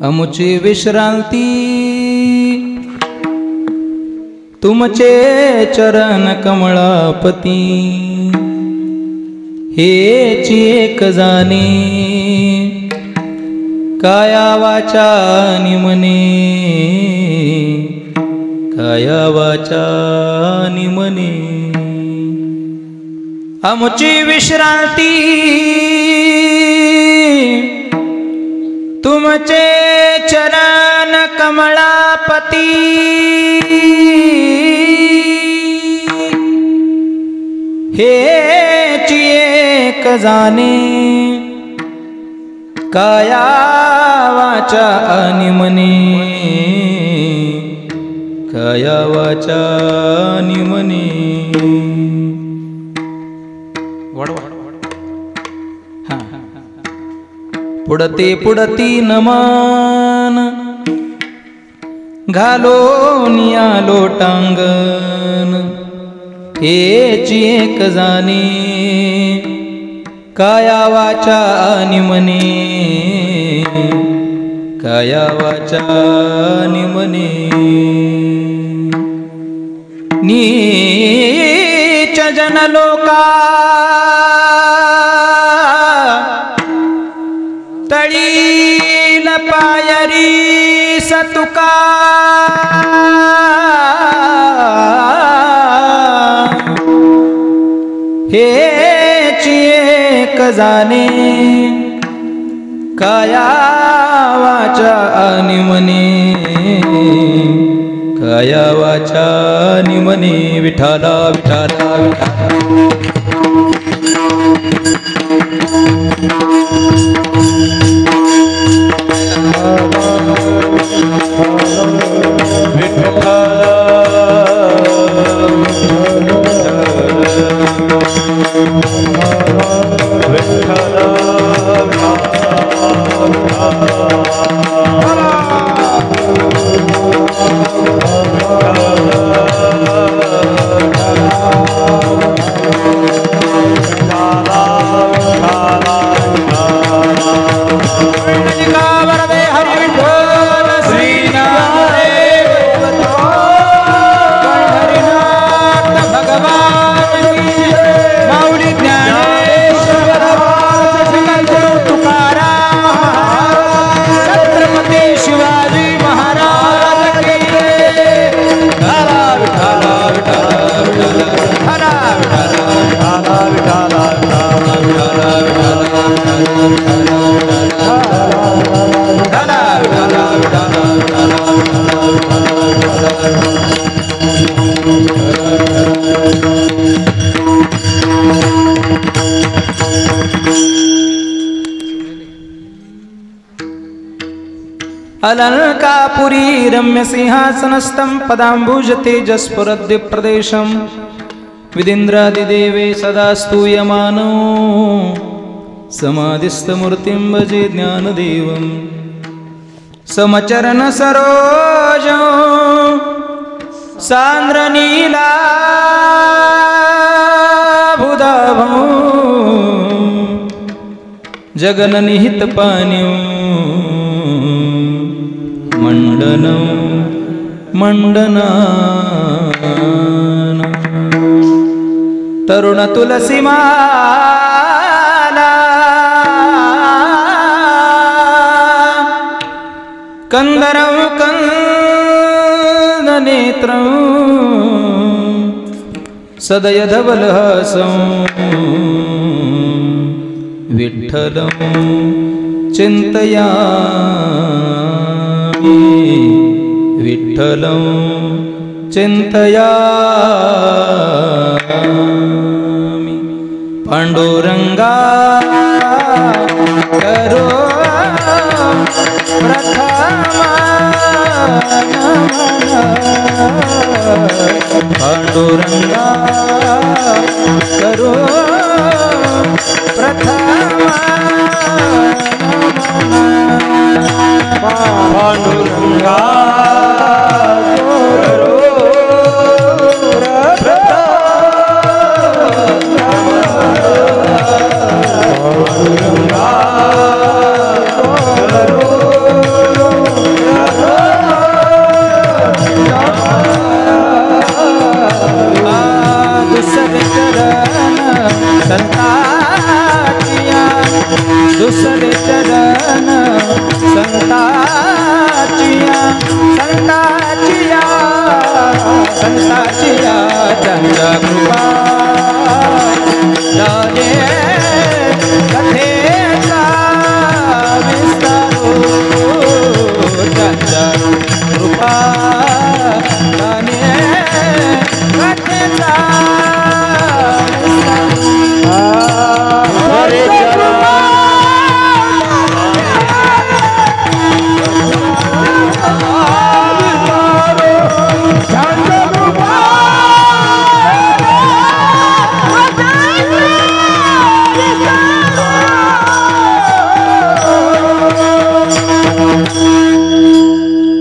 अमुची विश्रांती तुमचे चरण कमळापती हेची एक जाणे काया वाचा निमने काया वाचा निमने अमुची विश्रांती तुमचे चरण कमळापती हेची एक जाणे काया वाचा आणि मने काया वाचा आणि मने पुढते पुढती नमान घालोन आलो टांगण हेची एक जाणे काया वाचा आणि मने काया वाचा आणि मने नीच जन लोका तळील पायरी सतुका हेची एक जाणे काया वाचा आणि मने काया वाचा आणि मने विठाला विठाला अलंकापुरी रम्य सिंहासनस्थं पदाम्बुज तेजस्फुरद्य प्रदेशं विदिन्द्रादिदेवे सदा स्तूयमानो समाधिस्थमूर्तिं भजे ज्ञानदेवं समचरण सरोजं सान्द्रनीला भुदाभं जगन्निहित पाण्यं मंडनं मंडना तरुण तुलसी माला कंदरं कंदनेत्रं सदय धवलहासं विठ्ठलं चिन्तयामि विठ्ठलं चिन्तयामि पांडुरंगा करो प्रथमा पांडुरंगा करो प्रथमा पांडुरंगा करो पांडुरंगा करो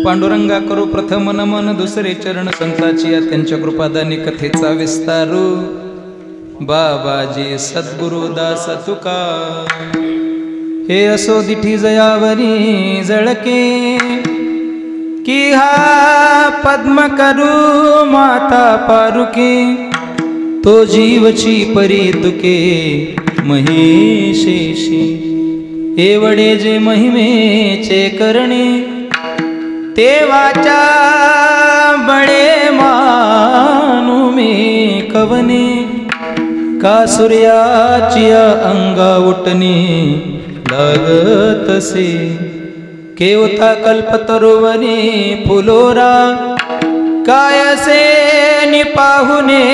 पांडुरंगा करू प्रथम नमन, दुसरे चरण संताची त्यांच्या कृपादानी कथेचा विस्तारू. बाबाजी सद्गुरु दास तुका, हे असो दिठी जयावरी जळके, की हा पद्म करू माता पारुके, तो जीवची परी दुके महेशेशी. एवढे जे महिमेचे करणे, तेवाच्या बळे मानू मी कवने, का सूर्याची अंगा उठणे लागतसे, केवता कल्पतरुवने फुलोरा, कायसे निपाहुने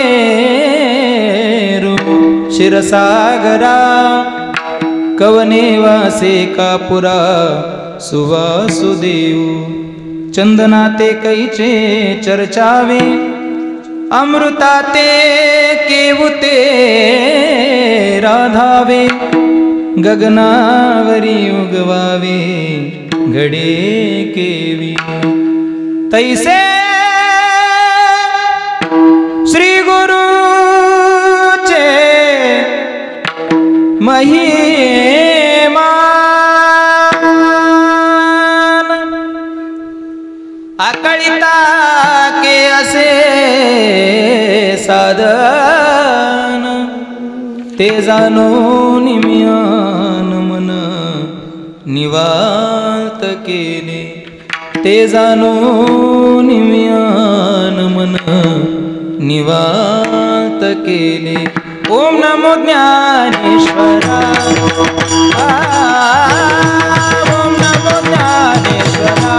क्षीरसागरा, कवने वासे कापुरा सुवासुदेव. चंदनाते कैचे चर्चावे, अमृताते केवुते राधावे, गगनावरी उगवावे घडे केवी. तैसे श्री गुरुचे महिमा, आकळिता के असे साधन, ते जाणून निमियान मन निवांत केले, ते जाणून निमियान मन निवांत केले. ओम नमो ज्ञानेश्वरा, ओम नमो ज्ञानेश्वरा,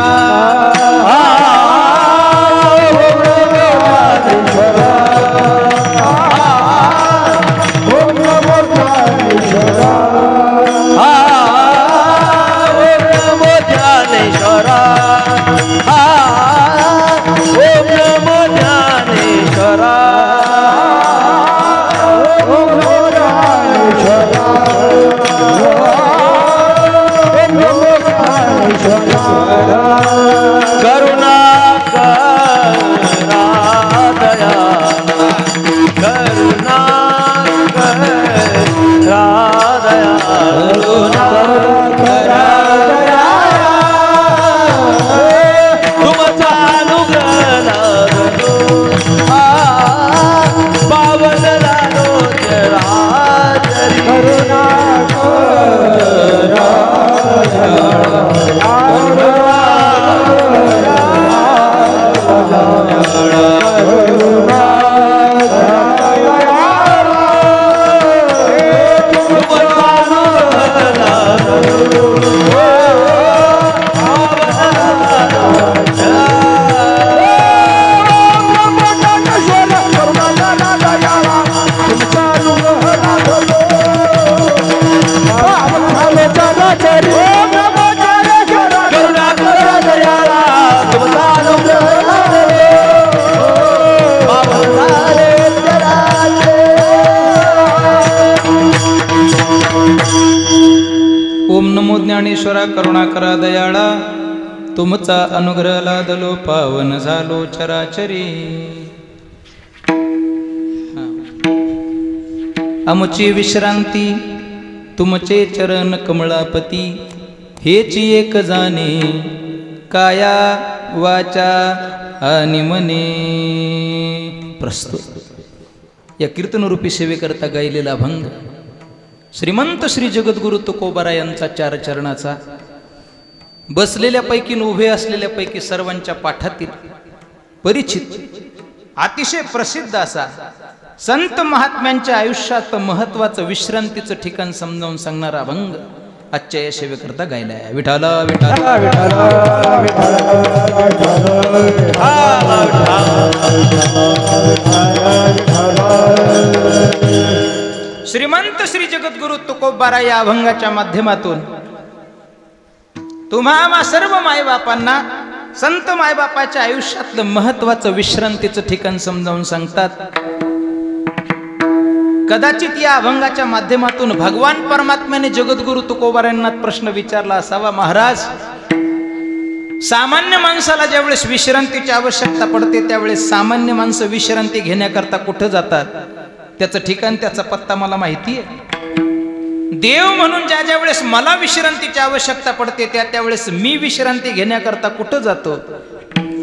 ज्ञानेश्वरा करुणाकरा दयाळा, तुमचा अनुग्रह लादलो पावन झालो चराचरी. आमची विश्रांती तुमचे चरण कमळापती, हेची एक जाणे काया वाचा आणि मने. प्रस्तुत या कीर्तनरूपी सेवेकरता गायलेला अभंग श्रीमंत श्री जगद्गुरु तुकोबारा यांचा चार चरणाचा, बसलेल्यापैकी उभे असलेल्यापैकी सर्वांच्या पाठातील परिचित अतिशय प्रसिद्ध असा संत महात्म्यांच्या आयुष्यात महत्वाचं विश्रांतीचं ठिकाण समजावून सांगणारा अभंग आजच्या या सेवेकरता गायला आहे. विठाला विठाला श्रीमंत श्री जगद्गुरु तुकोबारा या अभंगाच्या माध्यमातून तुम्हा सर्व मायबापांना संत मायबापाच्या आयुष्यातलं महत्वाचं विश्रांतीचं ठिकाण समजावून सांगतात. कदाचित या अभंगाच्या माध्यमातून भगवान परमात्म्याने जगद्गुरु तुकोबारांना प्रश्न विचारला असावा, महाराज सामान्य माणसाला ज्यावेळेस विश्रांतीची आवश्यकता पडते त्यावेळेस सामान्य माणसं विश्रांती घेण्याकरता कुठं जातात त्याचं ठिकाण त्याचा पत्ता मला माहिती आहे. देव म्हणून ज्या ज्या वेळेस मला विश्रांतीची आवश्यकता पडते त्यावेळेस मी विश्रांती घेण्याकरता कुठं जातो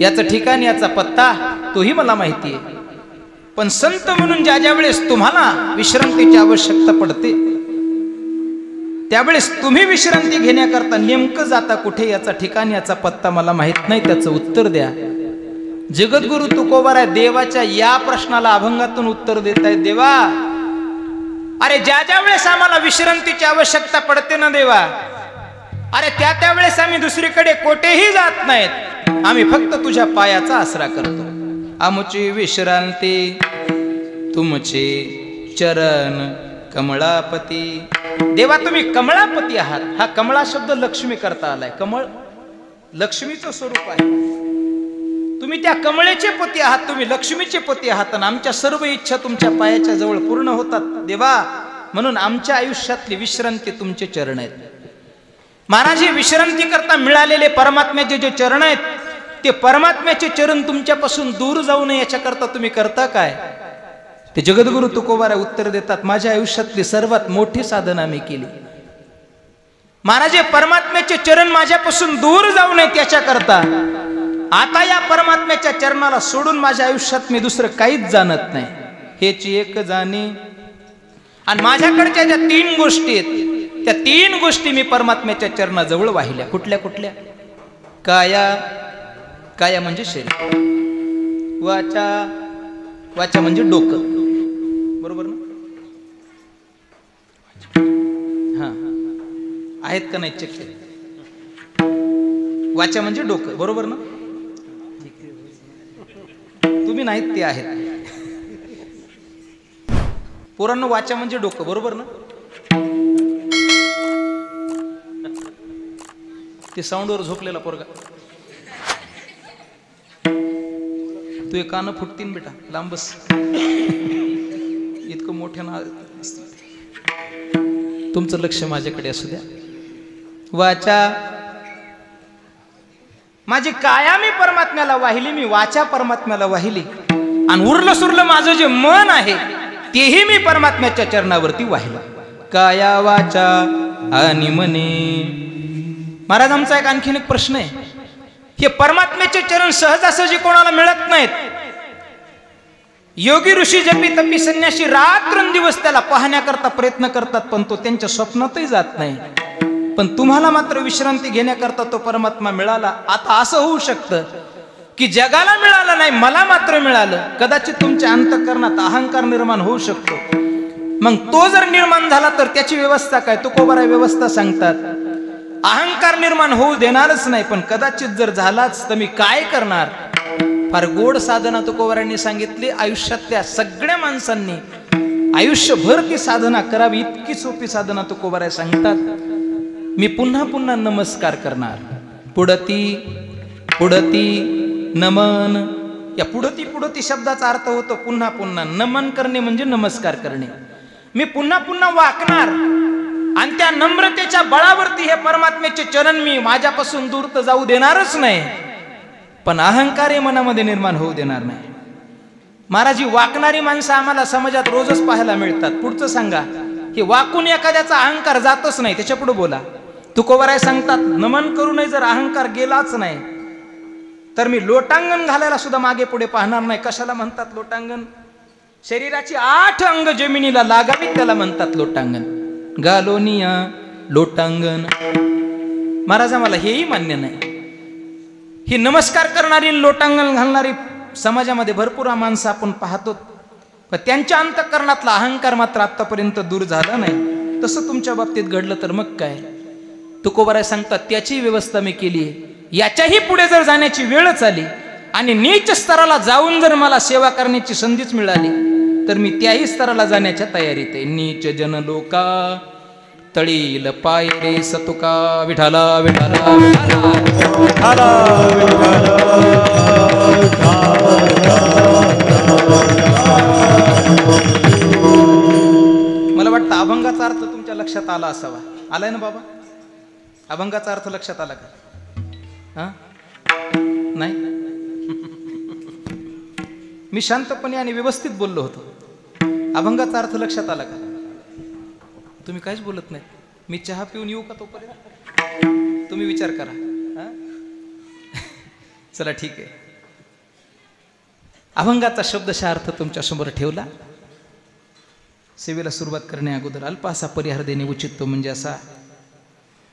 याचं ठिकाण याचा पत्ता तोही मला माहिती आहे. पण संत म्हणून ज्या ज्या वेळेस तुम्हाला विश्रांतीची आवश्यकता पडते त्यावेळेस तुम्ही विश्रांती घेण्याकरता नेमकं जाता कुठे याचा ठिकाण याचा पत्ता मला माहित नाही, त्याचं उत्तर द्या. जगद्गुरु तुकोबाराय देवाच्या या प्रश्नाला अभंगातून उत्तर देत आहेत. देवा, अरे ज्या ज्या वेळेस आम्हाला विश्रांतीची आवश्यकता पडते ना देवा, अरे त्या वेळेस आम्ही दुसरीकडे कोठेही जात नाहीत, आम्ही फक्त तुझ्या पायाचा आसरा करतो. आमची विश्रांती तुमचे चरण कमळापती. देवा तुम्ही कमळापती आहात. हा कमळा शब्द लक्ष्मी करता आलाय. कमळ लक्ष्मीचं स्वरूप आहे. तुम्ही त्या कमळेचे पती आहात, तुम्ही लक्ष्मीचे पती आहात आणि आमच्या सर्व इच्छा तुमच्या पायाच्या जवळ पूर्ण होतात देवा. म्हणून आमच्या आयुष्यातली विश्रांती तुमचे चरण आहेत. महाराज, हे विश्रांती करता मिळालेले परमात्म्याचे जे चरण आहेत ते परमात्म्याचे चरण तुमच्यापासून दूर जाऊ नये याच्याकरता तुम्ही करता काय? ते जगद्गुरु तुकोबाराय उत्तर देतात, माझ्या आयुष्यातली सर्वात मोठी साधना मी केली. महाराज, परमात्म्याचे चरण माझ्यापासून दूर जाऊ नयेत याच्याकरता आता या परमात्म्याच्या चरणाला सोडून माझ्या आयुष्यात मी दुसरं काहीच जाणत नाही. हेची एक जाणे. आणि माझ्याकडच्या ज्या 3 गोष्टी आहेत त्या 3 गोष्टी मी परमात्म्याच्या चरणाजवळ वाहिल्या. कुठल्या कुठल्या? काया, काया म्हणजे शरीर. वाचा, वाचा म्हणजे डोकं. बरोबर ना? हा, आहेत का नाही चेक केले? वाचा म्हणजे डोकं. बरोबर ना? तुम्ही नाहीत ते आहेत. पोरांनो, वाचा म्हणजे डोकं. बरोबर ना? ते साऊंडवर झोपलेला पोरगा, तू एक कान फुटतीन बेटा, लांब बस. इतकं मोठ्यानं तुमचं लक्ष माझ्याकडे असू द्या. वाचा, माझी काया मी परमात्म्याला वाहिली, मी वाचा परमात्म्याला वाहिली. आणि उरलं सुरलं माझं जे मन आहे तेही मी परमात्म्याच्या चरणावरती वाहिलं. काया, वाचा आणि मने. महाराज, आमचा एक आणखीन एक प्रश्न आहे. हे परमात्म्याचे चरण सहजासहजी कोणाला मिळत नाहीत. योगी ऋषी जपी तपी संन्यासी रात्रंदिवस त्याला पाहण्याकरता प्रयत्न करतात पण तो त्यांच्या स्वप्नातही जात नाही. पण तुम्हाला मात्र विश्रांती घेण्याकरता तो परमात्मा मिळाला. आता असं होऊ शकतं की जगाला मिळालं नाही, मला मात्र मिळालं. कदाचित तुमच्या अंतःकरणात अहंकार निर्माण होऊ शकतो. मग तो जर निर्माण झाला तर त्याची व्यवस्था काय? तुकोबाराय व्यवस्था सांगतात, अहंकार निर्माण होऊ देणारच नाही. पण कदाचित जर झालाच तर मी काय करणार? फार गोड साधना तुकोबारायांनी सांगितली. आयुष्यातल्या सगळ्या माणसांनी आयुष्यभर ती साधना करावी. इतकी सोपी साधना तुकोबाराय सांगतात. मी पुन्हा पुन्हा नमस्कार करणार. पुढती पुढती नमन. या पुढती पुढती शब्दाचा अर्थ होतो पुन्हा पुन्हा. नमन करणे म्हणजे नमस्कार करणे. मी पुन्हा पुन्हा वाकणार आणि त्या नम्रतेच्या बळावरती हे परमात्म्याचे चरण मी माझ्यापासून दूर तर जाऊ देणारच नाही, पण अहंकार हे मनामध्ये निर्माण होऊ देणार नाही. महाराज, ही वाकणारी माणसं आम्हाला समाजात रोजच पाहायला मिळतात. पुढचं सांगा, हे वाकून एखाद्याचा अहंकार जातच नाही, त्याच्या पुढे बोला. तुकोबाराय सांगतात, नमन करू नये जर अहंकार गेलाच नाही तर मी लोटांगण घालायला सुद्धा मागे पुढे पाहणार नाही. कशाला म्हणतात लोटांगण? शरीराची 8 अंग जमिनीला लागावी त्याला म्हणतात लोटांगण. गालोनिया लोटांगण. महाराज, आम्हाला हेही मान्य नाही. ही नमस्कार करणारी लोटांगण घालणारी समाजामध्ये भरपूर माणसं आपण पाहतो, पण त्यांच्या अंतःकरणातला अहंकार मात्र आतापर्यंत दूर झाला नाही. तसं तुमच्या बाबतीत घडलं तर मग काय? तुकोबाराय सांगतात, त्याची व्यवस्था मी केली आहे. याच्याही पुढे जर जाण्याची वेळच आली आणि नीच स्तराला जाऊन जर मला सेवा करण्याची संधीच मिळाली तर मी त्याही स्तराला जाण्याच्या तयारीत आहे. नीच जन लोका तळील पाय रे सतुका. विठाला विठाला विठाला. मला वाटतं अभंगाचा अर्थ तुमच्या लक्षात आला असावा. आलाय ना बाबा? अभंगाचा अर्थ लक्षात आला का? हा, नाही? मी शांतपणे आणि व्यवस्थित बोललो होतो. अभंगाचा अर्थ लक्षात आला का? तुम्ही काहीच बोलत नाही. मी चहा पिऊन येऊ का तोपर्यंत? तुम्ही विचार करा. चला ठीक आहे. अभंगाचा शब्दशः अर्थ तुमच्या समोर ठेवला. सेवेला सुरुवात करण्या अगोदर अल्प असा परिहार देणे उचित. तो म्हणजे असा,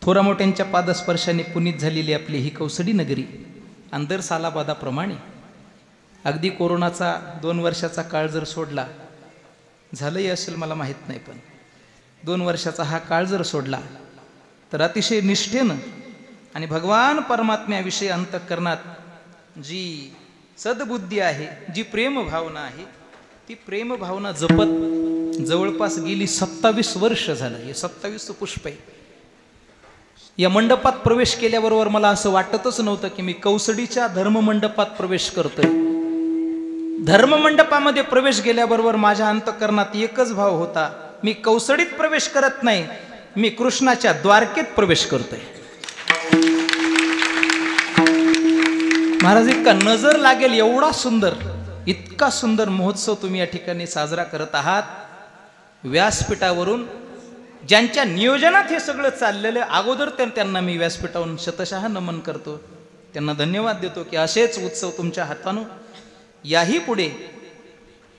थोरा मोठ्यांच्या पादस्पर्शाने पुनीत झालेली आपली ही कौसडी नगरी अंदर सालाबादाप्रमाणे अगदी कोरोनाचा 2 वर्षाचा काळ जर सोडला, झालंही असेल मला माहीत नाही, पण 2 वर्षाचा हा काळ जर सोडला तर अतिशय निष्ठेनं आणि भगवान परमात्म्याविषयी अंतःकरणात जी सद्बुद्धी आहे, जी प्रेमभावना आहे, ती प्रेमभावना जपत जवळपास गेली 27 वर्ष झालं. हे 27 पुष्प आहे. या मंडपात प्रवेश केल्याबरोबर मला असं वाटतच नव्हतं की मी कौसडीच्या धर्ममंडपात प्रवेश करतोय. धर्ममंडपामध्ये प्रवेश केल्याबरोबर माझ्या अंतःकरणात एकच भाव होता, मी कौसडीत प्रवेश करत नाही, मी कृष्णाच्या द्वारकेत प्रवेश करतोय. महाराज, इतका नजर लागेल एवढा सुंदर, इतका सुंदर महोत्सव तुम्ही या ठिकाणी साजरा करत आहात. व्यासपीठावरून ज्यांच्या नियोजनात हे सगळं चाललेलं अगोदर त्यांना मी व्यासपीठावरून शतशः नमन करतो. त्यांना धन्यवाद देतो की असेच उत्सव तुमच्या हातानं याही पुढे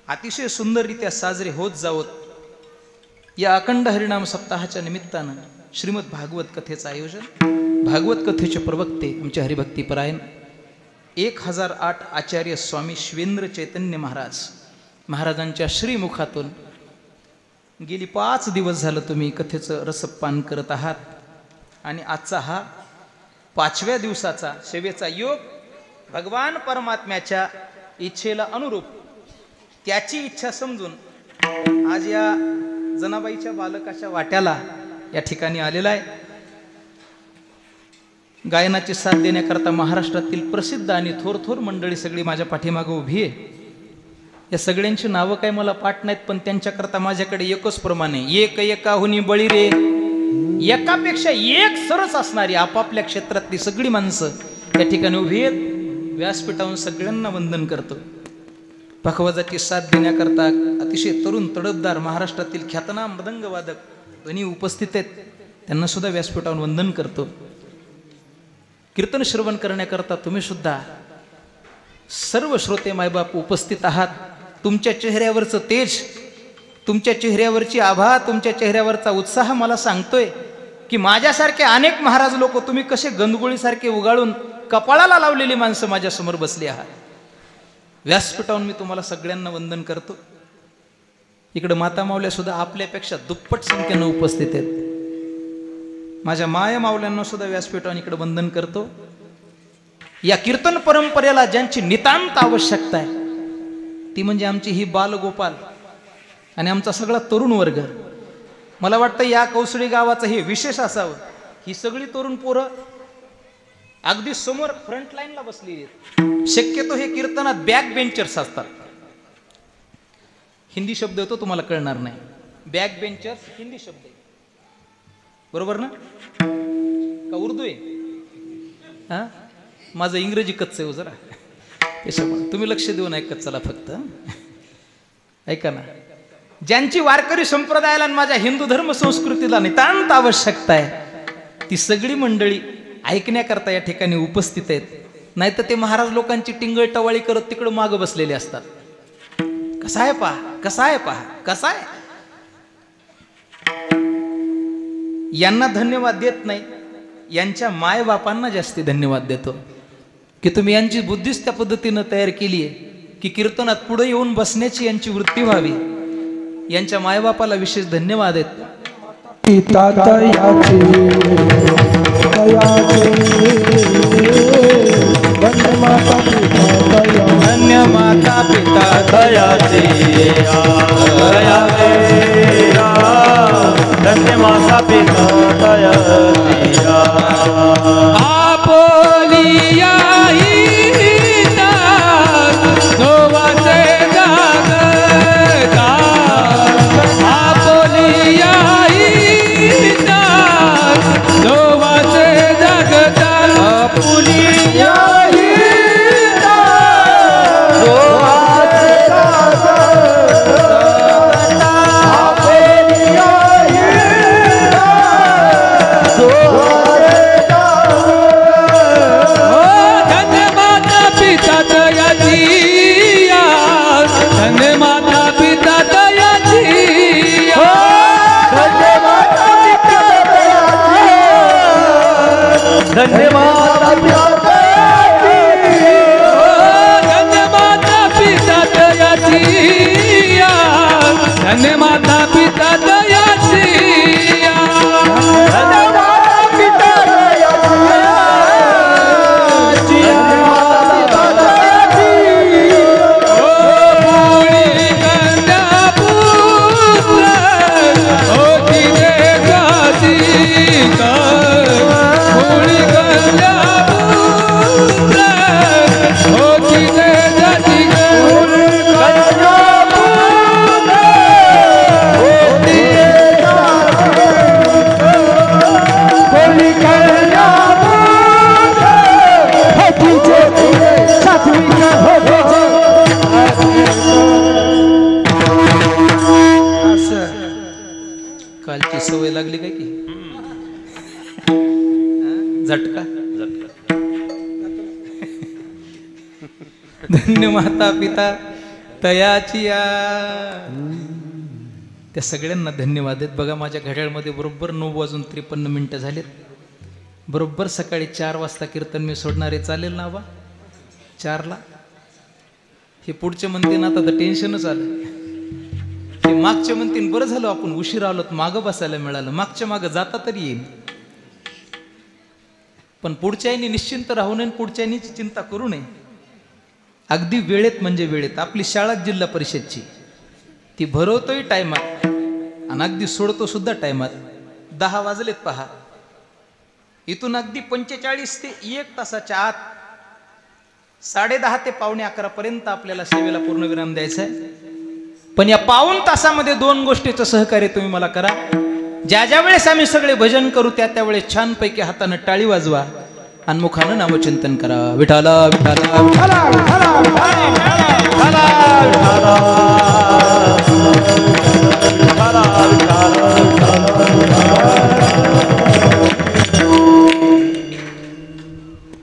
अतिशय सुंदररित्या साजरे होत जावत. या अखंड हरिनाम सप्ताहाच्या निमित्तानं श्रीमद भागवत कथेचं आयोजन, भागवत कथेचे प्रवक्ते आमचे हरिभक्तीपरायण 1008 आचार्य स्वामी शिवेंद्र चैतन्य महाराजांच्या श्रीमुखातून गेली 5 दिवस झालं तुम्ही कथेचं रसपान करत आहात. आणि आजचा हा 5व्या दिवसाचा सेवेचा योग भगवान परमात्म्याच्या इच्छेला अनुरूप, त्याची इच्छा समजून आज या जनाबाईच्या बालकाच्या वाट्याला या ठिकाणी आलेला आहे. गायनाची साथ देण्याकरता महाराष्ट्रातील प्रसिद्ध आणि थोर मंडळी सगळी माझ्या पाठीमागं उभी आहे. या सगळ्यांची नावं काय मला पाठ नाहीत, पण त्यांच्याकरता माझ्याकडे एकच प्रमाण आहे, एक एकाहुनी बळी रे. एकापेक्षा एक सरस असणारी आपापल्या क्षेत्रातली सगळी माणसं या ठिकाणी उभी आहेत. व्यासपीठावरून सगळ्यांना वंदन करतो. पखवाजाची साथ देण्याकरता अतिशय तरुण तडफदार महाराष्ट्रातील ख्यातनाम मृदंगवादक ध्वनी उपस्थित आहेत, त्यांना सुद्धा व्यासपीठावरून वंदन करतो. कीर्तन श्रवण करण्याकरता तुम्ही सुद्धा सर्व श्रोते मायबाप उपस्थित आहात. तुमच्या चेहऱ्यावरचं तेज, तुमच्या चेहऱ्यावरची आभा, तुमच्या चेहऱ्यावरचा उत्साह मला सांगतोय की माझ्यासारखे अनेक महाराज लोक तुम्ही कसे गंदगोळीसारखे उगाळून कपाळाला लावलेली माणसं माझ्यासमोर बसली आहात. व्यासपीठावरून मी तुम्हाला सगळ्यांना वंदन करतो. इकडे माता मावल्या सुद्धा आपल्यापेक्षा दुप्पट संख्येनं उपस्थित आहेत. माझ्या माया मावल्यांना सुद्धा व्यासपीठावरून इकडे वंदन करतो. या कीर्तन परंपरेला ज्यांची नितांत आवश्यकता आहे ती म्हणजे आमची ही बालगोपाल आणि आमचा सगळा तरुण वर्ग. मला वाटतं या कौसडी गावाचं हे विशेष असावं, ही सगळी तरुण पोरं अगदी समोर फ्रंट लाईनला बसलेली आहेत. शक्यतो हे कीर्तनात बॅक बेंचर्स असतात. हिंदी शब्द येतो तुम्हाला कळणार नाही. बॅक बेंचर्स हिंदी शब्द आहे, बरोबर ना? का उर्दू आहे? हा, माझं इंग्रजी कच्च आहे जरा, त्याच्यामुळे तुम्ही लक्ष देऊन ऐकत चला फक्त. ऐका ना, ज्यांची वारकरी संप्रदायाला आणि माझ्या हिंदू धर्म संस्कृतीला नितांत आवश्यकता आहे ती सगळी मंडळी ऐकण्याकरता या ठिकाणी उपस्थित आहेत. नाहीतर ते महाराज लोकांची टिंगळ टवाळी करत तिकडं मागं बसलेले असतात. कसा आहे पहा, कसा आहे पहा, कसा आहे. यांना धन्यवाद देत नाही, यांच्या मायबापांना जास्ती धन्यवाद देतो की तुम्ही यांची बुद्धीच त्या पद्धतीनं तयार केली आहे की कीर्तनात पुढे येऊन बसण्याची यांची वृत्ती व्हावी. यांच्या मायबापाला विशेष धन्यवाद आहेत. पिता दयाचे धन्य माता पिता दयाचे धन्य माता पिता दयाचे आपोलिया पुली धन्य माता पिता दयाची धन्य माता पिता दयाची कालची सवय लागली काय की झटका धन्य माता पिता तयाची त्या सगळ्यांना धन्यवाद आहेत. बघा माझ्या घड्याळमध्ये बरोबर 9:53 झालेत. बरोबर सकाळी 4 वाजता कीर्तन मी सोडणारे. चालेल ना बा 4ला? हे पुढचे म्हणते ना आता तर टेन्शनच आलं. हे मागचे म्हणतील बरं झालं आपण उशीर आलो मागं बसायला मिळालं. मागच्या मागं जाता तरी येईल. पण पुढच्यानी निश्चिंत राहू नये, पुढच्यानी चिंता करू नये. अगदी वेळेत म्हणजे वेळेत. आपली शाळा जिल्हा परिषदची ती भरवतोय टायमात आणि अगदी सोडतो सुद्धा टायमात. 10 वाजलेत पहा. इथून अगदी 45 ते 1 तासाच्या आत 10:30 ते 11:45 पर्यंत आपल्याला सेवेला पूर्णविराम द्यायचा आहे. पण या पाऊण तासामध्ये 2 गोष्टीचं सहकार्य तुम्ही मला करा. ज्या ज्या वेळेस आम्ही सगळे भजन करू त्या त्यावेळेस छानपैकी हातानं टाळी वाजवा आणि मुखानं नामचिंतन करा. विठाला विठाला विठाला विठाला विठाला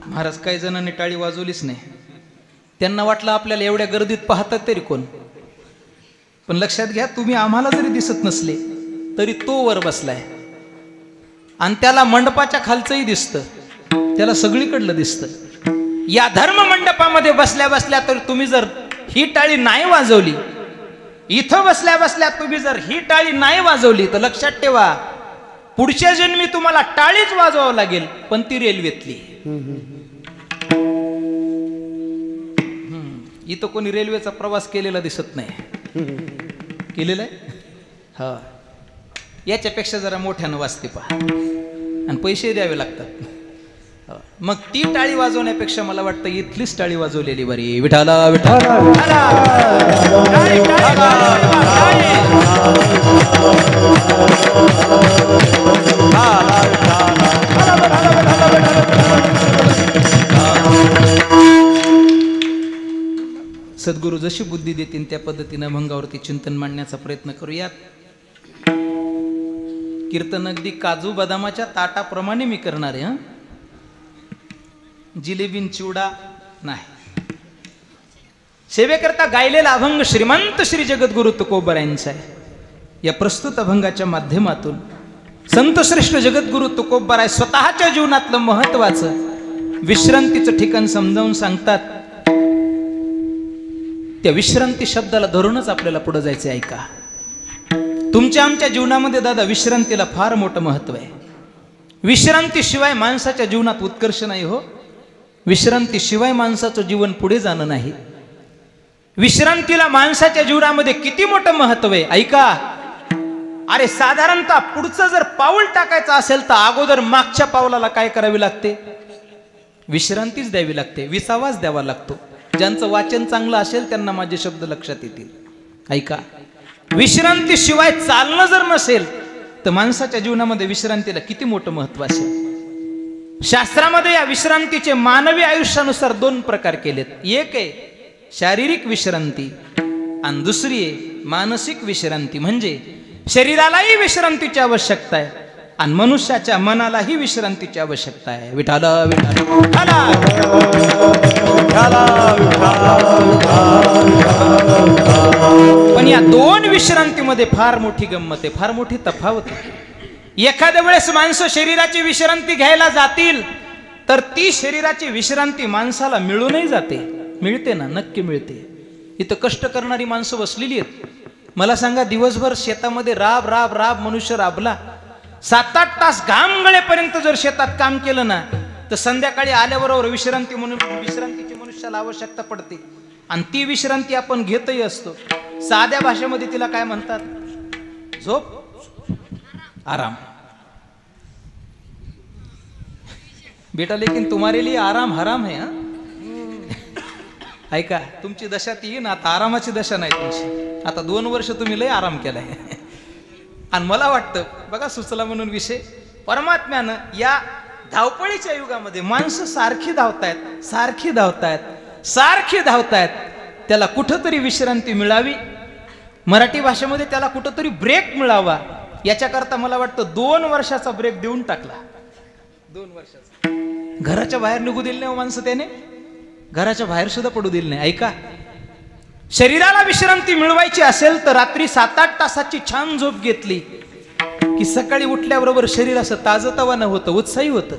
महाराज काही जणांनी टाळी वाजवलीच नाही. त्यांना वाटलं आपल्याला एवढ्या गर्दीत पाहतात तरी कोण. पण लक्षात घ्या तुम्ही आम्हाला जरी दिसत नसले तरी तो वर बसलाय आणि त्याला मंडपाच्या खालचंही दिसतं, त्याला सगळीकडलं दिसतं. या धर्म मंडपामध्ये बसल्या बसल्या तर तुम्ही जर ही टाळी नाही वाजवली, इथं बसल्या बसल्या तुम्ही जर ही टाळी नाही वाजवली तर लक्षात ठेवा पुढच्या जन्मी तुम्हाला टाळीच वाजवावं लागेल, पण ती रेल्वेतली. इथं कोणी रेल्वेचा प्रवास केलेला दिसत नाही. केलेला आहे हा. याच्यापेक्षा जरा मोठ्यानं वाजते पहा आणि पैसे द्यावे लागतात. मग ती टाळी वाजवण्यापेक्षा मला वाटतं इथलीच टाळी वाजवलेली बरी. विठाला विठाला सद्गुरू जशी बुद्धी देतील त्या पद्धतीनं भंगावरती चिंतन मांडण्याचा प्रयत्न करूयात. कीर्तन अगदी काजू बदामाच्या ताटाप्रमाणे मी करणार आहे. जिलेबीन चिवडा नाही. सेवेकरता गायलेला अभंग श्रीमंत श्री जगद्गुरु तुकोबरायांचा आहे. या प्रस्तुत अभंगाच्या माध्यमातून संतश्रेष्ठ जगद्गुरु तुकोबराय स्वतःच्या जीवनातलं महत्वाचं विश्रांतीचं ठिकाण समजावून सांगतात. त्या विश्रांती शब्दाला धरूनच आपल्याला पुढे जायचं. ऐका, तुमच्या आमच्या जीवनामध्ये दादा विश्रांतीला फार मोठं महत्व आहे. विश्रांतीशिवाय माणसाच्या जीवनात उत्कर्ष नाही हो. विश्रांतीशिवाय माणसाचं जीवन पुढे जाणं नाही. विश्रांतीला माणसाच्या जीवनामध्ये किती मोठं महत्व आहे ऐका. अरे साधारणतः पुढचं जर पाऊल टाकायचं असेल तर अगोदर मागच्या पावलाला काय करावी लागते? विश्रांतीच द्यावी लागते, विसावाच द्यावा लागतो. ज्यांचं वाचन चांगलं असेल त्यांना माझे शब्द लक्षात येतील. ऐका, विश्रांतीशिवाय चालणं जर नसेल तर माणसाच्या जीवनामध्ये विश्रांतीला किती मोठं महत्व असेल. शास्त्रामध्ये या विश्रांतीचे मानवी आयुष्यानुसार 2 प्रकार केलेत. एक आहे शारीरिक विश्रांती आणि दुसरी आहे मानसिक विश्रांती. म्हणजे शरीरालाही विश्रांतीची आवश्यकता आहे आणि मनुष्याच्या मनालाही विश्रांतीची आवश्यकता आहे. विठाला विठाला पण या 2 विश्रांतीमध्ये फार मोठी गंमत आहे, फार मोठी तफावत आहे. एखाद्या वेळेस माणसं शरीराची विश्रांती घ्यायला जातील तर ती शरीराची विश्रांती माणसाला मिळूनही जाते. मिळते ना, नक्की मिळते. इथं कष्ट करणारी माणसं बसलेली आहेत. मला सांगा, दिवसभर शेतामध्ये राब राब राब मनुष्य राबला, 7-8 तास घाम गळेपर्यंत जर शेतात काम केलं ना, तर संध्याकाळी आल्याबरोबर विश्रांतीची मनुष्याला आवश्यकता पडते. आणि ती विश्रांती आपण घेतही असतो. साध्या भाषेमध्ये तिला काय म्हणतात? झोप, आराम. बेटा लेकिन तुम्हारे लिए आराम हराम है. ऐका, तुमची दशा ती ना, आता आरामाची दशा नाही तुमची. आता 2 वर्ष तुम्ही लय आराम केलाय. आणि मला वाटतं बघा, सुचला म्हणून विषय, परमात्म्यानं या धावपळीच्या युगामध्ये माणसं सारखी धावतायत. त्याला कुठंतरी विश्रांती मिळावी, मराठी भाषेमध्ये त्याला कुठंतरी ब्रेक मिळावा, याच्याकरता मला वाटतं 2 वर्षाचा ब्रेक देऊन टाकला. 2 वर्षाचा. घराच्या बाहेर निघू दिलं नाही माणसं, त्याने घराच्या बाहेर सुद्धा पडू दिलं नाही. ऐका, शरीराला विश्रांती मिळवायची असेल तर रात्री 7-8 तासाची छान झोप घेतली की सकाळी उठल्याबरोबर शरीर असं ताजतवानं होतं, उत्साही होतं,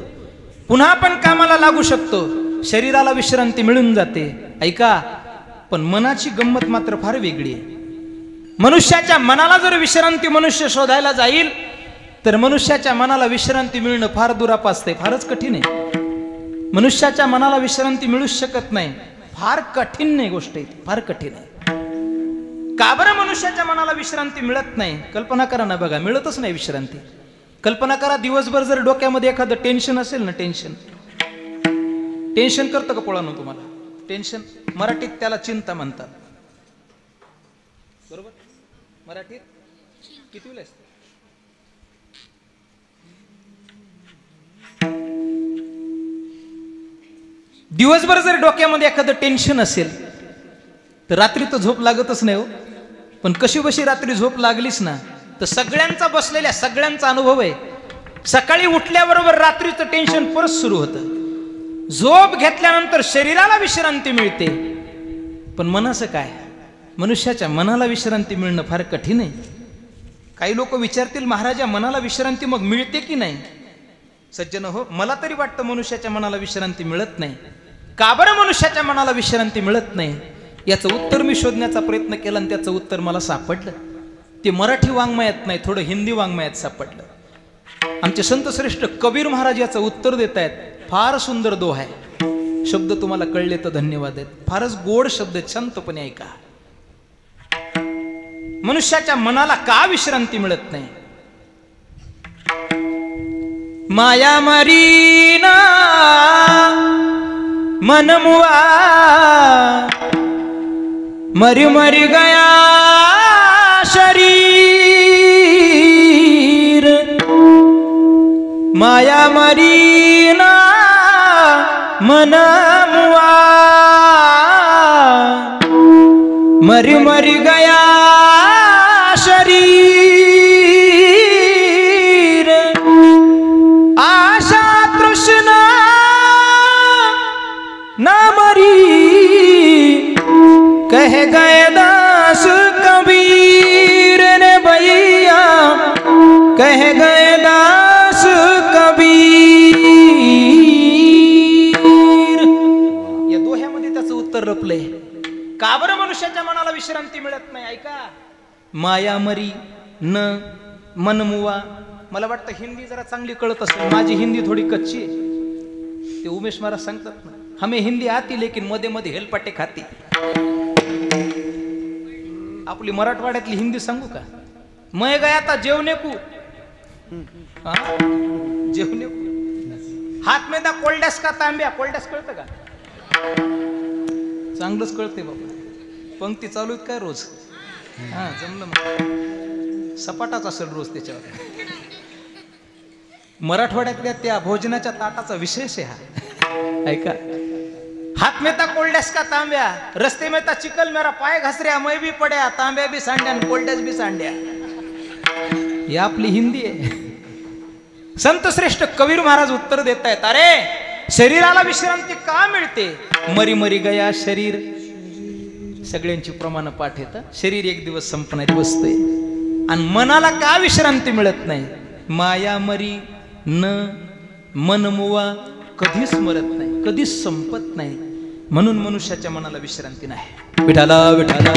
पुन्हा आपण कामाला लागू शकतो. शरीराला विश्रांती मिळून जाते. ऐका, पण मनाची गंमत मात्र फार वेगळी आहे. मनुष्याच्या मनाला जर विश्रांती मनुष्य शोधायला जाईल तर मनुष्याच्या मनाला विश्रांती मिळणं फार दुरापास्त, फारच कठीण आहे. मनुष्याच्या मनाला विश्रांती मिळूच शकत नाही. फार कठीण नाही गोष्ट आहे, फार कठीण आहे. का बरं मनुष्याच्या मनाला विश्रांती मिळत नाही? कल्पना करा ना, बघा, मिळतच नाही विश्रांती. कल्पना करा, दिवसभर जर डोक्यामध्ये एखादं टेन्शन असेल ना, टेन्शन करतं का पोळानं तुम्हाला? टेन्शन, मराठीत त्याला चिंता म्हणतात, बरोबर? मराठीत कितवीला असते? दिवसभर जर डोक्यामध्ये एखादं टेन्शन असेल तर रात्री तर झोप लागतच नाही हो. पण कशी बशी रात्री झोप लागलीच ना, तर सगळ्यांचा अनुभव आहे, सकाळी उठल्याबरोबर रात्रीचं टेन्शन परत सुरू होतं. झोप घेतल्यानंतर शरीराला विश्रांती मिळते, पण मनाचं काय? मनुष्याच्या मनाला विश्रांती मिळणं फार कठीण आहे. काही लोक विचारतील, महाराजा मनाला विश्रांती मग मिळते की नाही? सज्जन हो, मला तरी वाटतं मनुष्याच्या मनाला विश्रांती मिळत नाही. का बरं मनुष्याच्या मनाला विश्रांती मिळत नाही? याचं उत्तर मी शोधण्याचा प्रयत्न केला आणि त्याचं उत्तर मला सापडलं. ते मराठी वाङ्मयात नाही, थोडं हिंदी वाङ्मयात सापडलं. आमचे संत श्रेष्ठ कबीर महाराज याचं उत्तर देत आहेत. फार सुंदर दोहा आहे. शब्द तुम्हाला कळले तर धन्यवाद आहेत. फारच गोड शब्द, शांतपणे ऐका. मनुष्याच्या मनाला का विश्रांती मिळत नाही? माया मरीना मन मुआ मरी मरी गया शरीर. माया मरीना मन मुआ मरी मरी गया शरीर. आशा तृष्णा न मरी कह गए दास कबीर ने भैया, कह गए दास कबीर. या दोह्यामध्ये त्याचं उत्तर लपलंय. का बरं मनुष्याच्या मनाला विश्रांती मिळत नाही? ऐका, माया मरी न मनमुवा. मला वाटतं हिंदी जरा चांगली कळत असेल, माझी हिंदी थोडी कच्ची आहे. ते उमेश महाराज सांगतात ना, हमें हिंदी आती लेकिन मध्ये मध्ये हेलपाटे खाती. आपली मराठवाड्यातली हिंदी सांगू का? मैं गया था जेवने को, जेवने को हात में दा कोल्डॅस का तांब्या. कोल्डॅस कळतं का? चांगलंच कळते बाबा. पंक्ती चालू आहेत काय रोज? हा, जमलं मग. सपाटाच असेल रोज त्याच्यावर. मराठवाड्यातल्या त्या भोजनाच्या ताटाचा विशेष आहे हा. ऐका, हाथ में था कोल्डॅस का तांब्या, रस्ते में था चिकल मेरा पाय घसऱ्या, मैं भी पड्या, तांब्या भी सांड्या, कोल्डॅस भी सांड्या. ही आपली हिंदी आहे. संत श्रेष्ठ कबीर महाराज उत्तर देत आहेत, अरे शरीराला विश्रांती का मिळते? मरी मरी गया शरीर. सगळ्यांची प्रमाण पाठ येतं. शरीर एक दिवस संपणारी वस्तू आहे. आणि मनाला का विश्रांती मिळत नाही? माया मरी न मन मुवा कधीच मरत नाही, कधीच संपत नाही. म्हणून मनुष्याच्या मनाला विश्रांती नाही. विठाला विठाला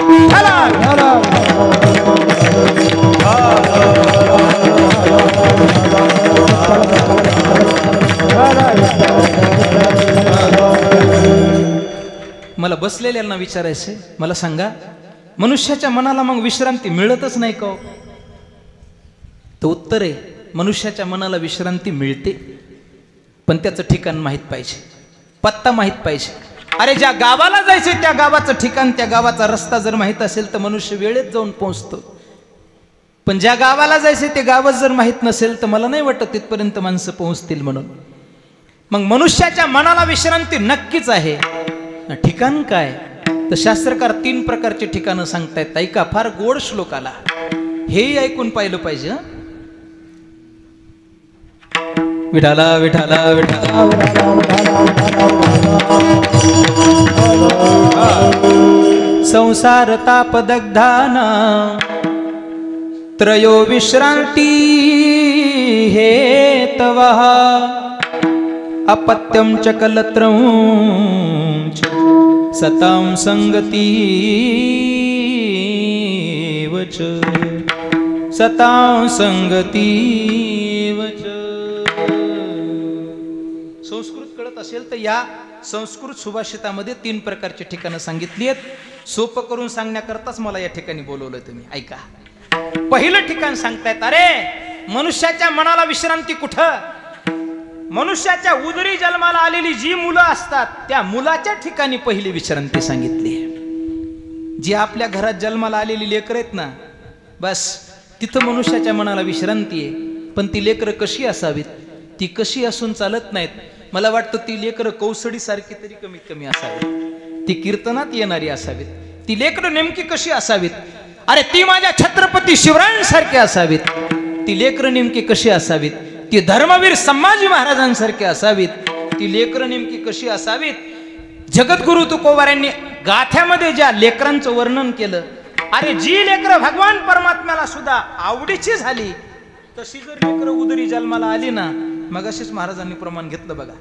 मला बसलेल्यांना विचारायचंय, मला सांगा मनुष्याच्या मनाला मग विश्रांती मिळतच नाही का? तर उत्तर आहे, मनुष्याच्या मनाला विश्रांती मिळते, पण त्याचं ठिकाण माहीत पाहिजे, पत्ता माहीत पाहिजे. अरे ज्या गावाला जायचं त्या गावाचं ठिकाण, त्या गावाचा रस्ता जर माहीत असेल तर मनुष्य वेळेत जाऊन पोहोचतो. पण ज्या गावाला जायचं ते गावच जर माहीत नसेल तर मला नाही वाटत तिथपर्यंत माणसं पोहोचतील. म्हणून मग मनुष्याच्या मनाला विश्रांती नक्कीच आहे. ठिकाण काय? तर शास्त्रकार 3 प्रकारचे ठिकाणं सांगतायत. ऐका, फार गोड श्लोक आला, हेही ऐकून पाहिलं पाहिजे. विठाला विठाला विठाला संसार तापदग्धाना त्रयो विश्रांती हेतवः अपत्यं च कलत्रं च सतां संगती वच सतां संगती वच. संस्कृत कळत असेल तर या संस्कृत सुभाषितामध्ये 3 प्रकारची ठिकाणं सांगितली आहेत. सोपं करून सांगण्याकरताच मला या ठिकाणी बोलवलं. तुम्ही ऐका. पहिलं ठिकाण सांगतायत, अरे मनुष्याच्या मनाला विश्रांती कुठं? मनुष्याच्या उदरी जन्माला आलेली जी मुलं असतात त्या मुलाच्या ठिकाणी पहिली विश्रांती सांगितली. जी आपल्या घरात जन्माला आलेली लेकरं आहेत ना, बस तिथं मनुष्याच्या मनाला विश्रांती आहे. पण ती लेकरं कशी असावीत? ती कशी असून चालत नाहीत. मला वाटतं ती लेकरं कौसडीसारखी तरी कमीत कमी असावीत, ती कीर्तनात येणारी असावीत. ती लेकरं नेमकी कशी असावीत? अरे ती माझ्या छत्रपती शिवरायांसारखी असावीत. ती लेकरं नेमकी कशी असावीत? ती धर्मवीर संभाजी महाराजांसारखी असावीत. ती लेकरं नेमकी कशी असावीत? जगद्गुरु तुकोबारायांनी गाथ्यामध्ये ज्या लेकरांचं वर्णन केलं, अरे जी लेकरं भगवान परमात्म्याला सुद्धा आवडीची झाली तशी जर लेकरं उदरी जन्माला आली ना, मग अशीच महाराजांनी प्रमाण घेतलं बघा.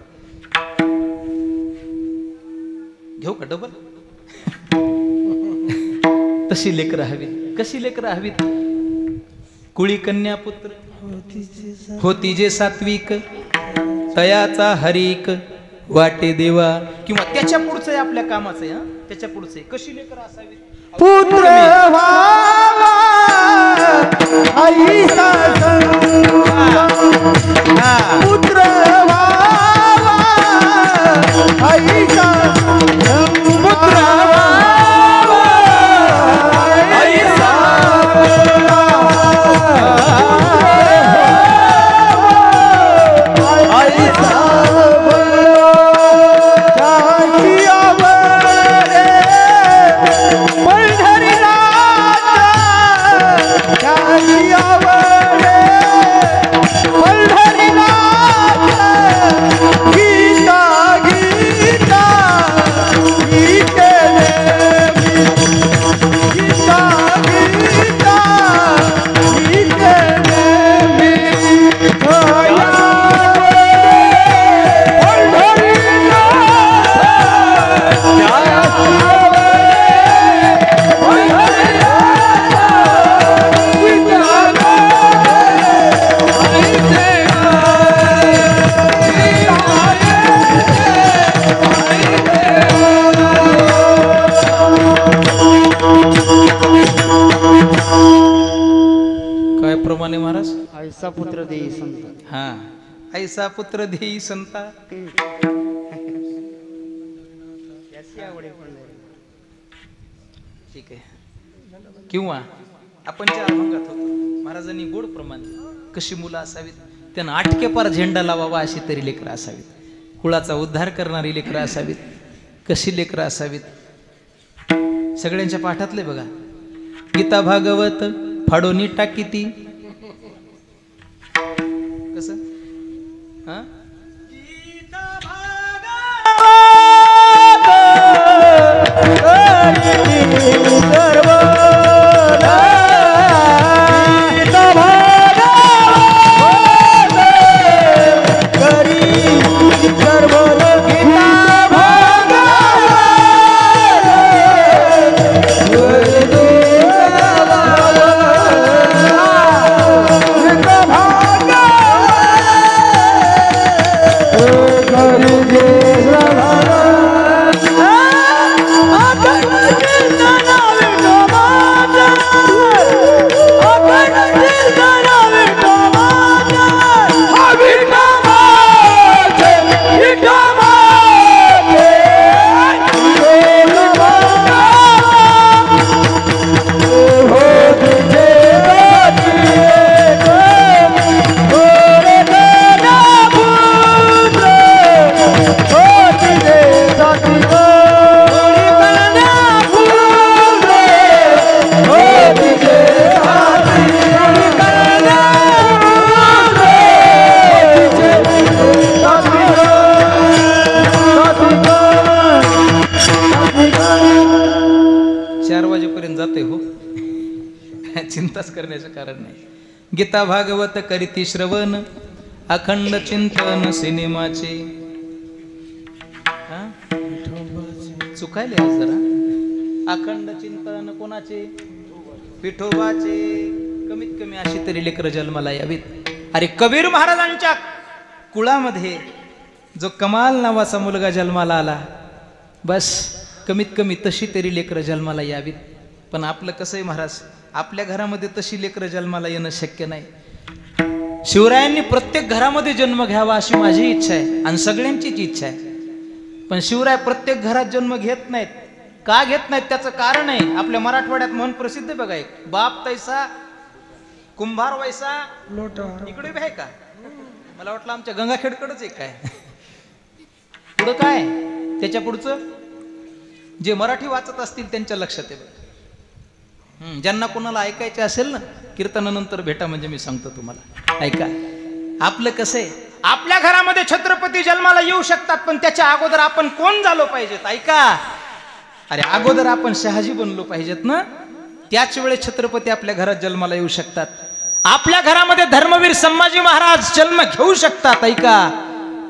घेऊ का डबल? तशी लेकरं हवीत. कशी लेकरं हवीत? कुळी कन्या पुत्र होती जे सात्विक, तयाचा हरिक वाटे देवा. किंवा त्याच्या पुढचं आहे आपल्या कामाचं आहे. त्याच्या पुढचं आहे. कशी लेकरं असावी? पुत्र व्हावा आईचा पुत्र व्हावा आईचा पुत्र व्हावा आईचा ऐसा पुत्र देई संत. हा, ऐसा पुत्र देई संता. ठीक आहे. किंवा आपण ज्या अभंगात होतो, महाराजांनी गोड प्रमाण कशी मुलं असावीत, त्यांना आटकेपार झेंडा लावावा अशी तरी लेकरं असावीत. कुळाचा उद्धार करणारी लेकरं असावीत. कशी लेकरं असावीत? सगळ्यांच्या पाठातले बघा. गीता भागवत फाडोनी टाकीती. कसं? हा, सर्व चिंताच करण्याचं कारण नाही. गीता भागवत करीती श्रवण अखंड चिंतन सिनेमाचे. चुकायले आज जरा. अखंड चिंतन कोणाचे? विठोबाचे. कमीत कमी अशी तरी लेकरं जन्माला यावीत. अरे कबीर महाराजांच्या कुळामध्ये जो कमाल नावाचा मुलगा जन्माला आला, बस कमीत कमी तशी तरी लेकरं जन्माला यावीत. पण आपलं कसं आहे महाराज, आपल्या घरामध्ये तशी लेकरं जन्माला येणं शक्य नाही. शिवरायांनी प्रत्येक घरामध्ये जन्म घ्यावा अशी माझी इच्छा आहे आणि सगळ्यांचीच इच्छा आहे. पण शिवराय प्रत्येक घरात जन्म घेत नाहीत. का घेत नाहीत त्याचं कारण आहे. आपल्या मराठवाड्यात म्हण प्रसिद्ध बघा एक, बाप तैसा कुंभार वैसा इकडे आहे का? मला वाटलं आमच्या गंगाखेडकडेच एक काय. पुढं काय त्याच्या पुढचं जे मराठी वाचत असतील त्यांच्या लक्षात आहे. ज्यांना कोणाला ऐकायचे असेल ना, कीर्तनानंतर भेटा म्हणजे मी सांगतो तुम्हाला. ऐका, आपलं कसं आहे, आपल्या घरामध्ये छत्रपती जन्माला येऊ शकतात, पण त्याच्या अगोदर आपण कोण झालो पाहिजेत. ऐका, अरे अगोदर आपण शहाजी बनलो पाहिजेत ना, त्याच वेळेस छत्रपती आपल्या घरात जन्माला येऊ शकतात. आपल्या घरामध्ये धर्मवीर संभाजी महाराज जन्म घेऊ शकतात. ऐका,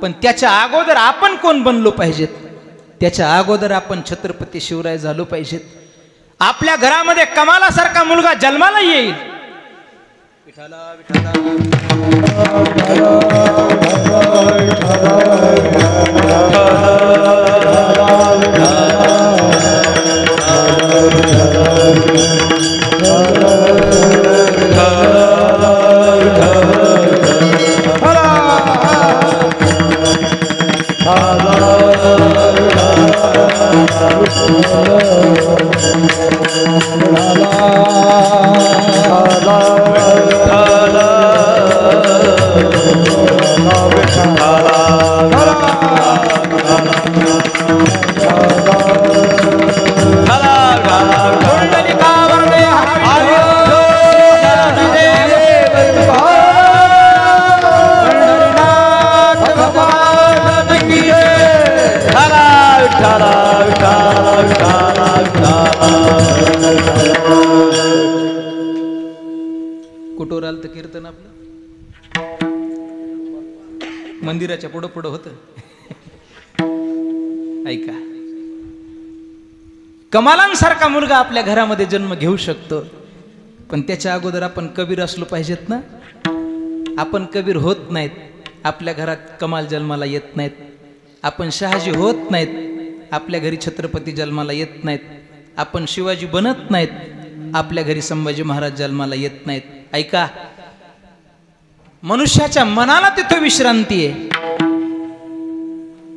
पण त्याच्या अगोदर आपण कोण बनलो पाहिजेत. त्याच्या अगोदर आपण छत्रपती शिवराय झालो पाहिजेत. आपल्या घरामध्ये कमालासारखा मुलगा जन्माला येईल. विठाला विठाला कुठवर आलं तर कीर्तन आपलं मंदिराच्या पुढं पुढं होतं. ऐका, कमालांसारखा मुलगा आपल्या घरामध्ये जन्म घेऊ शकतो, पण त्याच्या अगोदर आपण कबीर असलो पाहिजेत ना. आपण कबीर होत नाहीत, आपल्या घरात कमाल जन्माला येत नाहीत. आपण शहाजी होत नाहीत, आपल्या घरी छत्रपती जन्माला येत नाहीत. आपण शिवाजी बनत नाहीत, आपल्या घरी संभाजी महाराज जन्माला येत नाहीत. ऐका, मनुष्याच्या मनाला तिथं विश्रांती आहे,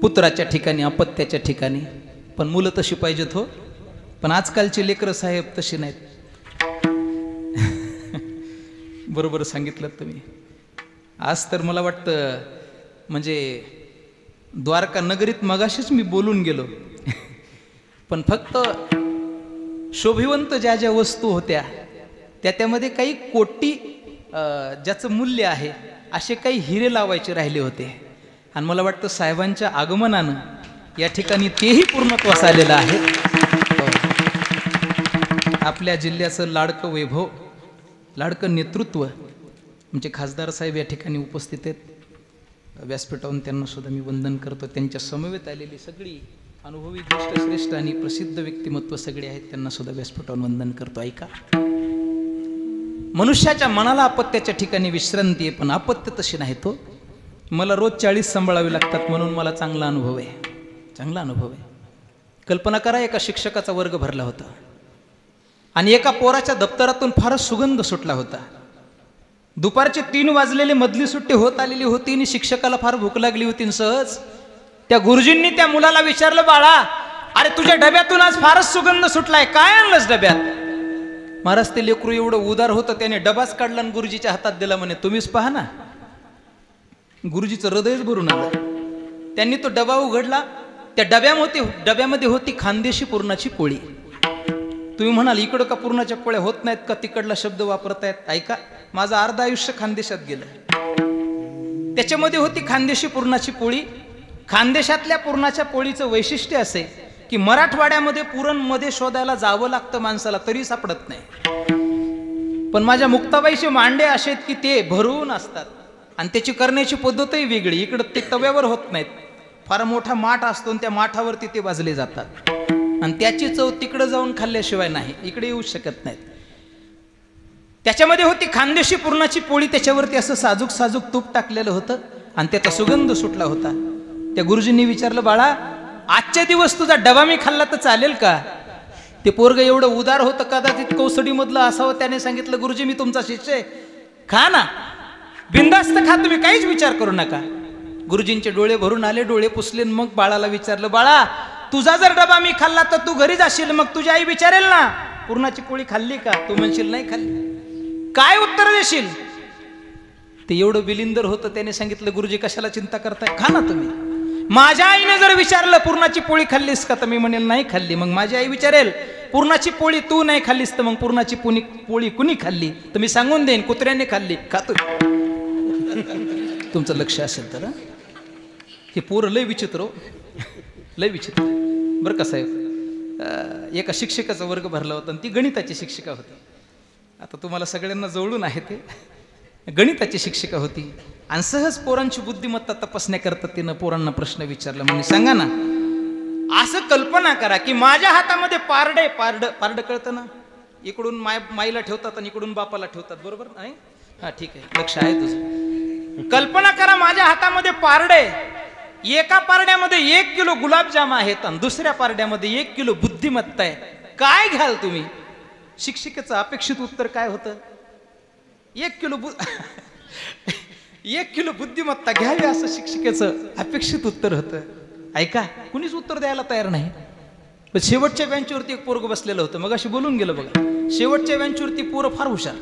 पुत्राच्या ठिकाणी, अपत्याच्या ठिकाणी. पण मुलं तशी पाहिजेत हो. पण आजकालचे लेकरं साहेब तशी नाहीत. बरोबर सांगितलं तुम्ही. आज तर मला वाटतं म्हणजे द्वारका नगरीत मगाशीच मी बोलून गेलो. पण फक्त शोभिवंत ज्या ज्या वस्तू होत्या त्यामध्ये काही कोटी ज्याचं मूल्य आहे असे काही हिरे लावायचे राहिले होते. आणि मला वाटतं साहेबांच्या आगमनानं या ठिकाणी तेही पूर्णत्वास आलेलं आहे. आपल्या जिल्ह्याचं लाडकं वैभव, लाडकं नेतृत्व आमचे खासदार साहेब या ठिकाणी उपस्थित आहेत. व्यासपीठावरून त्यांना सुद्धा मी वंदन करतो. त्यांच्या समवेत आलेली सगळी अनुभवी ज्येष्ठ श्रेष्ठ आणि प्रसिद्ध व्यक्तिमत्व सगळे आहेत, त्यांना सुद्धा व्यासपीठावरून वंदन करतो. ऐका, मनुष्याच्या मनाला अपत्याच्या ठिकाणी विश्रांती आहे, पण अपत्य तशी नाही. तो मला रोज 40 सांभाळावे लागतात म्हणून मला चांगला अनुभव आहे. चांगला अनुभव आहे. कल्पना करा, एका शिक्षकाचा वर्ग भरला होता आणि एका पोराच्या दप्तरातून फारच सुगंध सुटला होता. दुपारचे 3 वाजलेले, मधली सुट्टी होत आलेली होती आणि शिक्षकाला फार भूक लागली होती. सहज त्या गुरुजींनी त्या मुलाला विचारलं, बाळा अरे तुझ्या डब्यातून आज फारच सुगंध सुटलाय, काय आणलंस डब्यात? महाराज ते लेकरू एवढं उदार होतं, त्याने डबाच काढला आणि गुरुजीच्या हातात दिला. म्हणे तुम्हीच पहा ना. गुरुजीचं हृदयच भरून आलं. त्यांनी तो डबा उघडला. त्या डब्यामध्ये होती खानदेशी पुरणाची पोळी. तुम्ही म्हणाल इकडं का पुरणाच्या पोळ्या होत नाहीत का, तिकडला शब्द वापरतायत. ऐका, माझं अर्ध आयुष्य खानदेशात गेलं. त्याच्यामध्ये होती खानदेशी पुरणाची पोळी. खानदेशातल्या पुरणाच्या पोळीचं वैशिष्ट्य असे की मराठवाड्यामध्ये पुरण मध्ये शोधायला जावं लागतं माणसाला, तरी सापडत नाही. पण माझ्या मुक्ताबाईचे मांडे असे आहेत की ते भरून असतात आणि त्याची करण्याची पद्धतही वेगळी. इकडं ते तव्यावर होत नाहीत, फार मोठा माठ असतो आणि त्या माठावरती ते भाजले जातात आणि त्याची चव तिकडं जाऊन खाल्ल्याशिवाय नाही, इकडे येऊ शकत नाहीत. त्याच्यामध्ये होती खानदेशी पुरणाची पोळी, त्याच्यावरती असं साजूक साजूक तूप टाकलेलं होतं आणि त्याचा सुगंध सुटला होता. त्या गुरुजींनी विचारलं, बाळा आजच्या दिवस तुझा डबा मी खाल्ला तर चालेल का? ते पोरग एवढं उदार होतं, कदाचित कौसडीमधलं असावं. त्याने सांगितलं, गुरुजी मी तुमचा शिष्य आहे, खा ना, बिंदास्त खा, तुम्ही काहीच विचार करू नका. गुरुजींचे डोळे भरून आले, डोळे पुसले, मग बाळाला विचारलं, बाळा तुझा जर डबा मी खाल्ला तर तू घरी जाशील, मग तुझी आई विचारेल ना पूर्णाची पोळी खाल्ली का? तू म्हणशील नाही खाल्ली, काय उत्तर देशील? ते एवढं बिलिंदर होतं. त्याने सांगितलं, गुरुजी कशाला चिंता करताय, खा ना तुम्ही. माझ्या आईने जर विचारलं पूर्णाची पोळी खाल्लीस का, तर मी म्हणेल नाही खाल्ली. मग माझी आई विचारेल पूर्णाची पोळी तू नाही खाल्लीस तर मग पूर्णाची पोळी कुणी खाल्ली, तर मी सांगून देईन कुत्र्याने खाल्ली. खातो तुमचं लक्ष असेल तर. हे पोरं लय विचित्र हो, लय विचित्र बरं का साहेब. एका शिक्षकाचा वर्ग भरला होता आणि ती गणिताची शिक्षिका होती. आता तुम्हाला सगळ्यांना जवळून आहे ते, गणिताची शिक्षिका होती आणि सहज पोरांची बुद्धिमत्ता तपासण्याकरता तिनं पोरांना प्रश्न विचारला. म्हणजे सांगा ना, असं कल्पना करा की माझ्या हातामध्ये पारड कळतं ना, इकडून माईला ठेवतात आणि इकडून बापाला ठेवतात, बरोबर नाही? हा ठीक आहे, लक्ष आहे तुझं. कल्पना करा माझ्या हातामध्ये पारडे, एका पारड्यामध्ये 1 किलो गुलाबजाम आहेत आणि दुसऱ्या पारड्यामध्ये 1 किलो बुद्धिमत्ता आहे. काय घ्याल तुम्ही? शिक्षिकेचं अपेक्षित उत्तर काय होतं? 1 किलो बुद्धिमत्ता घ्यावी असं शिक्षिकेचं अपेक्षित उत्तर होतं. ऐका, कुणीच उत्तर द्यायला तयार नाही. पण शेवटच्या बेंचवरती एक पोरग बसलेलं होतं, मग अशी बोलून गेलं बघा. शेवटच्या बेंचवरती पोरं फार हुशार,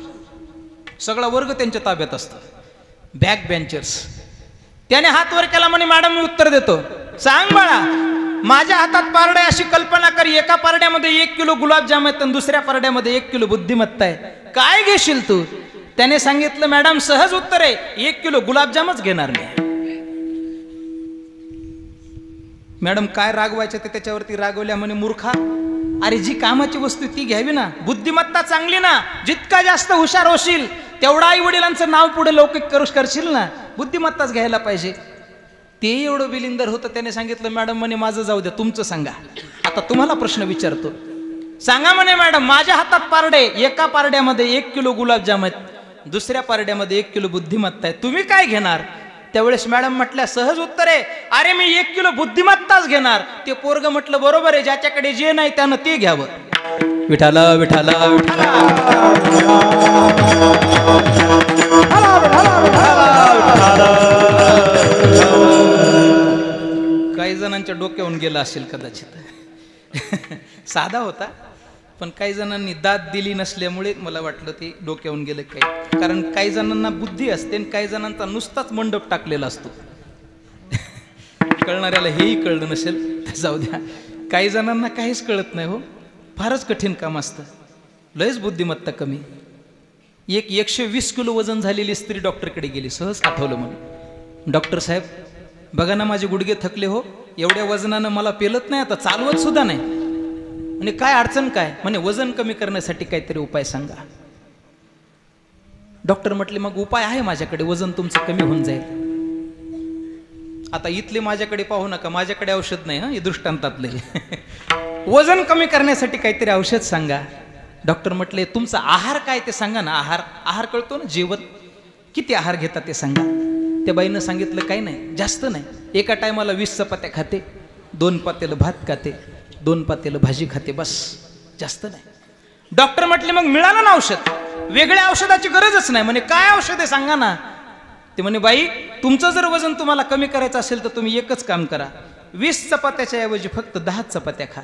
सगळा वर्ग त्यांच्या ताब्यात असतो, बॅक बेंचर्स. त्याने हात वर केला, म्हणे मॅडम मी उत्तर देतो. सांग बाळा, माझ्या हातात पारडे, अशी कल्पना कर, एका पारड्यामध्ये 1 किलो गुलाबजाम आहेत आणि दुसऱ्या पारड्यामध्ये 1 किलो बुद्धिमत्ता आहे, काय घेशील तू? त्याने सांगितलं, मॅडम सहज उत्तर आहे, 1 किलो गुलाबजामच घेणार मी. मॅडम काय रागवायचं ते त्याच्यावरती रागवल्या. म्हणे मूर्खा, अरे जी कामाची वस्तू ती घ्यावी ना, बुद्धिमत्ता चांगली ना, जितका जास्त हुशार होशील तेवढा आई वडिलांचं नाव पुढे लौकिक करशील ना, बुद्धिमत्ताच घ्यायला पाहिजे. ते एवढं बिलिंदर होतं. त्याने सांगितलं, मॅडम म्हणे माझं जाऊ द्या, तुमचं सांगा. आता तुम्हाला प्रश्न विचारतो, सांगा म्हणे मॅडम, माझ्या हातात पारडे, एका पारड्यामध्ये 1 किलो गुलाबजाम आहेत, दुसऱ्या पारड्यामध्ये 1 किलो बुद्धिमत्ता आहे, तुम्ही काय घेणार? त्यावेळेस मॅडम म्हटल्या, सहज उत्तर आहे, अरे मी 1 किलो बुद्धिमत्ताच घेणार. ते पोरग म्हटलं, बरोबर आहे, ज्याच्याकडे जे नाही त्यानं ते घ्यावं. विठाला विठाला विठाला. काही जणांच्या डोक्यावरून गेला असेल कदाचित. साधा होता, पण काही जणांनी दाद दिली नसल्यामुळे मला वाटलं ते डोक्यावरून गेलं काही. कारण काही जणांना बुद्धी असते आणि काही जणांचा नुसताच मंडप टाकलेला असतो. कळणाऱ्याला हेही कळलं नसेल, जाऊ द्या. काही जणांना काहीच कळत नाही हो, फारच कठीण काम असतं, लयच बुद्धिमत्ता कमी. 120 किलो वजन झालेली स्त्री डॉक्टरकडे गेली, सहज आठवलं म्हणून. डॉक्टर साहेब बघा ना, माझे गुडघे थकले हो, एवढ्या वजनानं मला पेलत नाही, आता चालवत सुद्धा नाही. म्हणे काय अडचण काय? म्हणे वजन कमी करण्यासाठी काहीतरी उपाय सांगा. डॉक्टर म्हटले, मग उपाय आहे माझ्याकडे, वजन तुमचं कमी होऊन जाईल. आता इथले माझ्याकडे पाहू नका, माझ्याकडे औषध नाही, हे दृष्टांतातले. वजन कमी करण्यासाठी काहीतरी औषध सांगा. डॉक्टर म्हटले, तुमचा आहार काय ते सांगा ना. आहार कळतो ना, जेवण किती आहार घेतात ते सांगा. त्या बाईनं सांगितलं, काही नाही, जास्त नाही, एका टायमाला 20 चपात्या खाते, 2 पातेलं भात खाते, 2 पातेलं भाजी खाते, बस, जास्त नाही. डॉक्टर म्हटले, मग मिळालं ना औषध, वेगळ्या औषधाची गरजच नाही. म्हणे काय औषध आहे सांगा ना. ते म्हणे, बाई तुमचं जर वजन तुम्हाला कमी करायचं असेल तर तुम्ही एकच काम करा, 20 चपात्याच्या ऐवजी फक्त 10 चपात्या खा,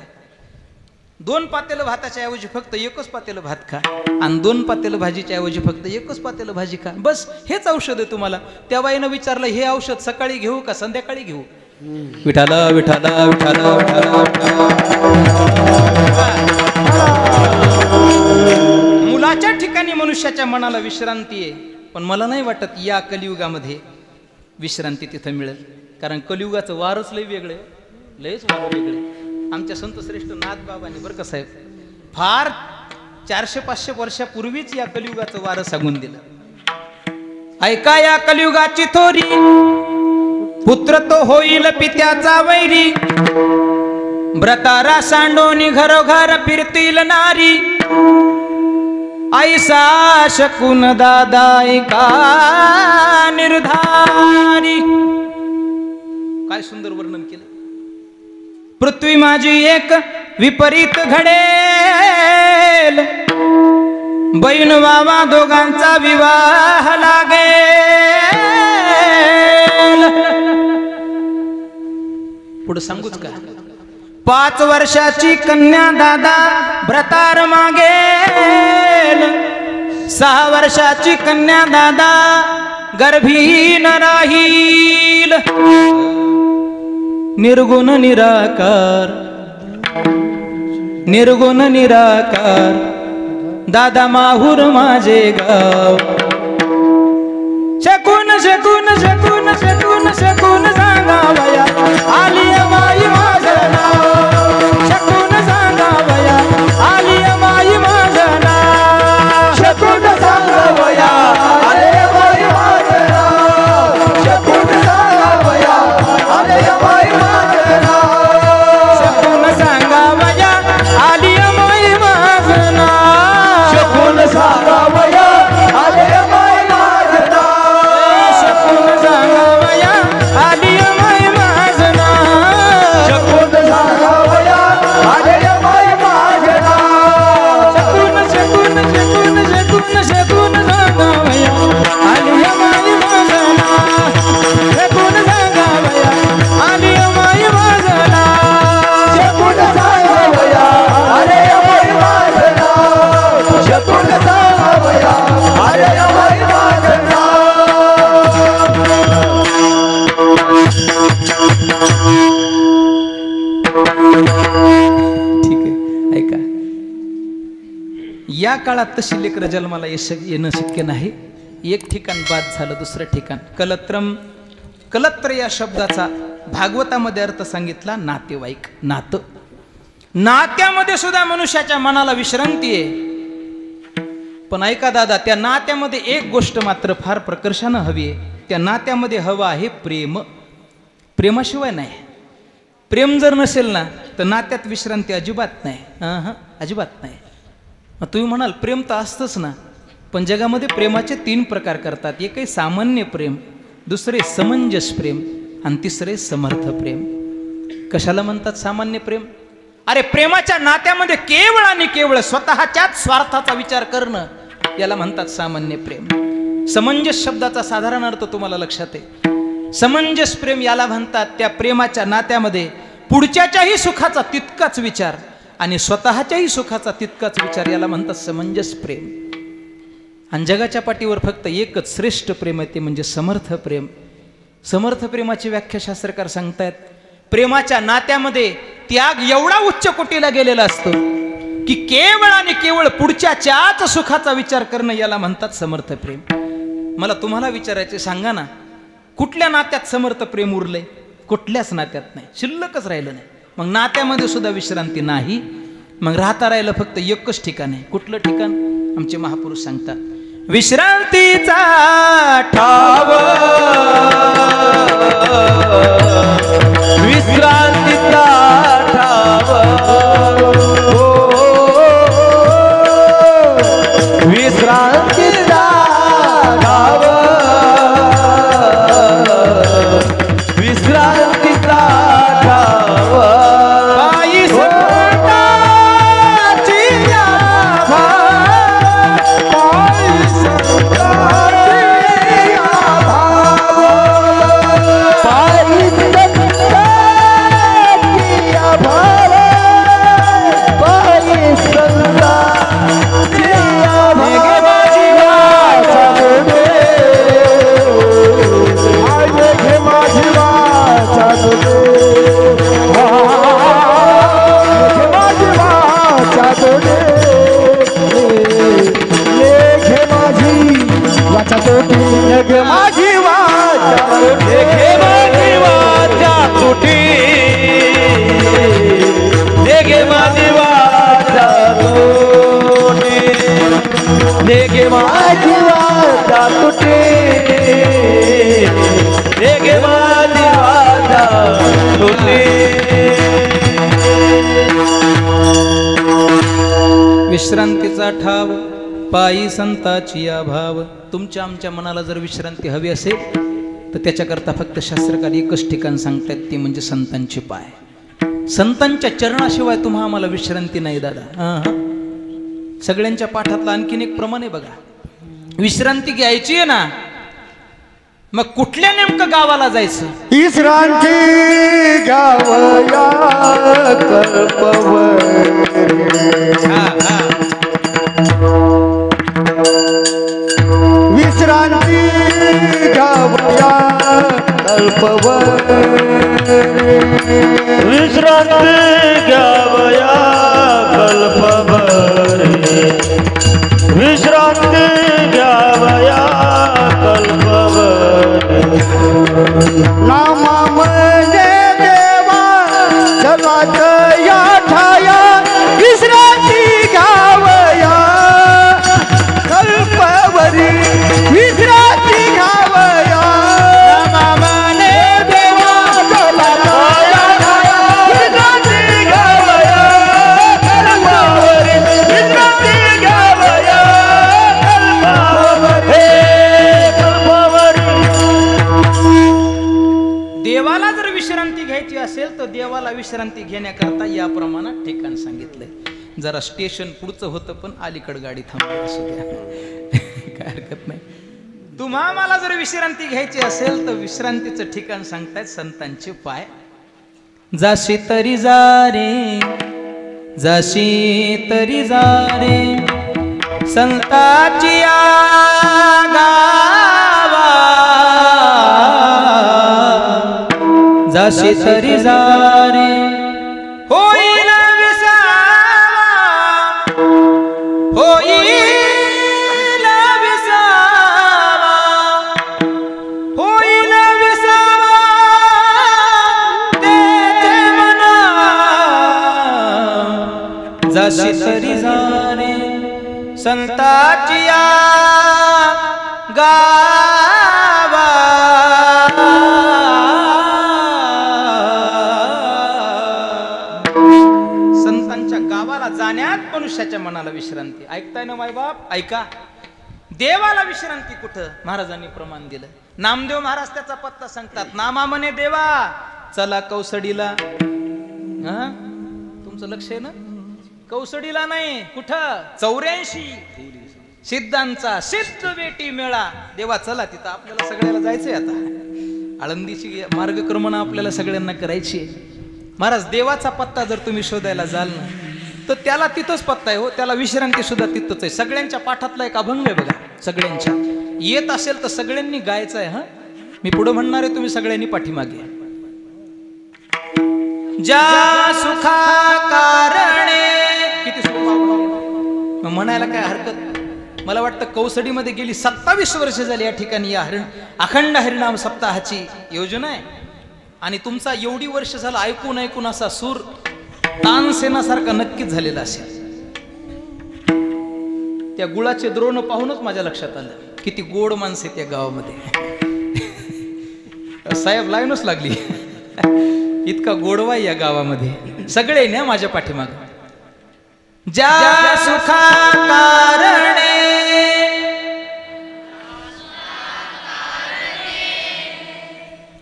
2 पातेलं भाताच्या ऐवजी फक्त 1 पातेलं भात खा, आणि 2 पातेलं भाजीच्या ऐवजी फक्त 1 पातेलं भाजी खा, बस हेच औषध आहे तुम्हाला. त्या बाईनं विचारलं, हे औषध सकाळी घेऊ का संध्याकाळी घेऊ? विठाला विठाला विठाला विठाला. मुलाच्या ठिकाणी मनुष्याच्या मनाला विश्रांती आहे, पण मला नाही वाटत या कलियुगामध्ये विश्रांती तिथं मिळेल. कारण कलियुगाचं वारच लय वेगळे, लयच वार वेगळे. आमच्या संत श्रेष्ठ नाथ बाबांनी बरं का साहेब फार 400-500 वर्षापूर्वीच या कलियुगाचं वारं सांगून दिलं. ऐका या कलियुगाची थोरी, पुत्र तो होईल पित्याचा वैरी, व्रतारा सांडोनी घरोघर फिरतील नारी, ऐसा शकून दादा ऐका निर्धारी. काय सुंदर वर्णन केलं. पृथ्वी माझी एक विपरीत घडेल, बहीण वावा दोघांचा विवाह लागेल. पुढे सांगूच का. 5 वर्षाची कन्या दादा व्रतार मागेल, 6 वर्षाची कन्या दादा गर्भीन राहील. निर्गुण निराकार, निर्गुण निराकार दादा माहूर माझे गाव. शकून शकून शकून शकून शकून सांगावया आली माई माझं नाव. शकून सांगावया आली माई माझं नाव. शकून सांगावया आले माई माझं नाव. शकून सांगावया आले माई माझं नाव. शकून सांगावया आली माई माझं नाव. शकून सांगावया आले माई माझं नाव. शकून सांगावया आली माई माझं नाव. शकून सांगावया आले माई माझं नाव. शकून शकून शकून शकून शकून सांगावया आली माई माझं नाव. शकून सांगावया आली माई माझं नाव. शकून सांगावया आले माई माझं नाव. शकून सांगावया आले माई माझं नाव. ठीक आहे. ऐका, या काळात तशी लेकरं जन्माला येणं शक्य नाही. एक ठिकाण बाद झालं, दुसरं ठिकाण. कलत्रम, कलत्र या शब्दाचा भागवतामध्ये अर्थ सांगितला नातेवाईक, नातं. नात्यामध्ये सुद्धा मनुष्याच्या मनाला विश्रांती आहे. पण ऐका दादा, त्या नात्यामध्ये एक गोष्ट मात्र फार प्रकर्षानं हवी आहे. त्या नात्यामध्ये हवं आहे प्रेम. प्रेमाशिवाय नाही. प्रेम जर नसेल ना तर नात्यात विश्रांती अजिबात नाही. अजिबात नाही. मग तुम्ही म्हणाल प्रेम तर असतंच ना, पण जगामध्ये प्रेमाचे 3 प्रकार करतात. एक आहे सामान्य प्रेम, दुसरे समंजस प्रेम आणि तिसरे समर्थ प्रेम. कशाला म्हणतात सामान्य प्रेम? अरे प्रेमाच्या नात्यामध्ये केवळ आणि केवळ स्वतःच्याच स्वार्थाचा विचार करणं, याला म्हणतात सामान्य प्रेम. समंजस शब्दाचा साधारण अर्थ तुम्हाला लक्षात आहे. समंजस प्रेम याला म्हणतात त्या प्रेमाच्या नात्यामध्ये पुढच्याच्याही सुखाचा तितकाच विचार आणि स्वतःच्याही सुखाचा तितकाच विचार, याला म्हणतात समंजस प्रेम. आणि जगाच्या पाठीवर फक्त एकच श्रेष्ठ प्रेम आहे, ते म्हणजे समर्थ प्रेम. समर्थ प्रेमाची व्याख्या शास्त्रकार सांगतायत, प्रेमाच्या नात्यामध्ये त्याग एवढा उच्च कोटीला गेलेला असतो की केवळ आणि केवळ पुढच्याच्याच सुखाचा विचार करणं, याला म्हणतात समर्थ प्रेम. मला तुम्हाला विचारायचे, सांगा ना, कुठल्या नात्यात समर्थ प्रेम उरले? कुठल्याच नात्यात नाही, शिल्लकच राहिलं नाही. मग नात्यामध्ये सुद्धा विश्रांती नाही. मग राहता राहिलं फक्त एकच ठिकाण आहे. कुठलं ठिकाण? आमचे महापुरुष सांगतात, विश्रांतीचा ठाव, विश्रांतीचा ठाव, विश्रांतीचा ठाव, विश्रांतीचा ठाव. पायी संताची आभा, पायी संताची आभा, पायी संताची आभा, माझी वाचा तुटे गे माझी वाचा तुटे विश्रांतीचा ठाव पायी संताची अभाव. तुमच्या आमच्या मनाला जर विश्रांती हवी असेल तर त्याच्याकरता फक्त शास्त्रकार एकच ठिकाण सांगतात, ती म्हणजे संतांचे पाय. संतांच्या चरणाशिवाय तुम्हा आम्हाला विश्रांती नाही दादा. सगळ्यांच्या पाठातला आणखीन एक प्रमाण आहे बघा. विश्रांती घ्यायची आहे ना, मग कुठल्या नेमकं गावाला जायचं? विश्रांती गावया कल्पवरी विश्रांती गावया कल्पवरी विश्रांती गावया कल्पवरी विश्रांती गावया कल्पवरी नामा म्हणजे देवा सर्वात या ठाया विश्रांती गावया कल्पवरी विश्रांती गावया नामा म्हणे देवा सर्वात या ठाया विश्रांती गावया कल्पवरी विश्रांती गावया कल्पवरी. देवाला जर विश्रांती घ्यायची असेल तर देवाला विश्रांती घेण्याकरता या प्रमाणात ठिकाण सांगितलंय. जरा स्टेशन पुढचं होतं पण अलीकड गाडी थांबली असू द्या, काय हरकत नाही. तुम्हा मला जर विश्रांती घ्यायची असेल तर विश्रांतीचं ठिकाण सांगतायत संतांचे पाय. जाशी तरी जा रे जाशी तरी जा रे संताची गावा जाशी तरी जा रे होईल विसावा होईल विसावा होईल विसावा तेथे मना जाशी तरी जा रे संताची गावा संतांच्या गावाला जाण्यात मनुष्याच्या मनाला विश्रांती. ऐकताय ना मायबाप? ऐका. देवाला विश्रांती कुठं? महाराजांनी प्रमाण दिलं. नामदेव महाराज त्याचा पत्ता सांगतात. नामा म्हणे देवा चला कौसडीला. तुमचं लक्ष आहे ना? कौसडीला नाही, कुठं? 84 सिद्धांचा सिद्ध बेटी मेळा. देवा चला तिथं आपल्याला सगळ्याला जायचंय. आता आळंदीची मार्गक्रमण आपल्याला सगळ्यांना करायची आहे. महाराज देवाचा पत्ता जर तुम्ही शोधायला जाल ना तर त्याला तिथंच पत्ता आहे हो. त्याला विश्रांती सुद्धा तिथंच आहे. सगळ्यांच्या पाठातला एक अभंग आहे बघा. सगळ्यांच्या येत असेल तर सगळ्यांनी गायचं आहे. मी पुढे म्हणणार आहे, तुम्ही सगळ्यांनी पाठीमागे. ज्या सुखा कारणे किती सुख म्हणायला काय हरकत. मला वाटतं कौसडीमध्ये गेली 27 वर्ष झाली या ठिकाणी या अखंड हरिनाम सप्ताहाची योजना आहे. आणि तुमचा एवढी वर्ष झालं ऐकून ऐकून असा सूर तानसेनासारखा नक्कीच झालेला असेल. त्या गुळाचे द्रोण पाहूनच माझ्या लक्षात आलं किती गोड माणसे त्या गावामध्ये. साहेब लाईनच लागली. इतका गोडवा या गावामध्ये. सगळे ना माझ्या पाठीमाग. ज्या सुखा कारणे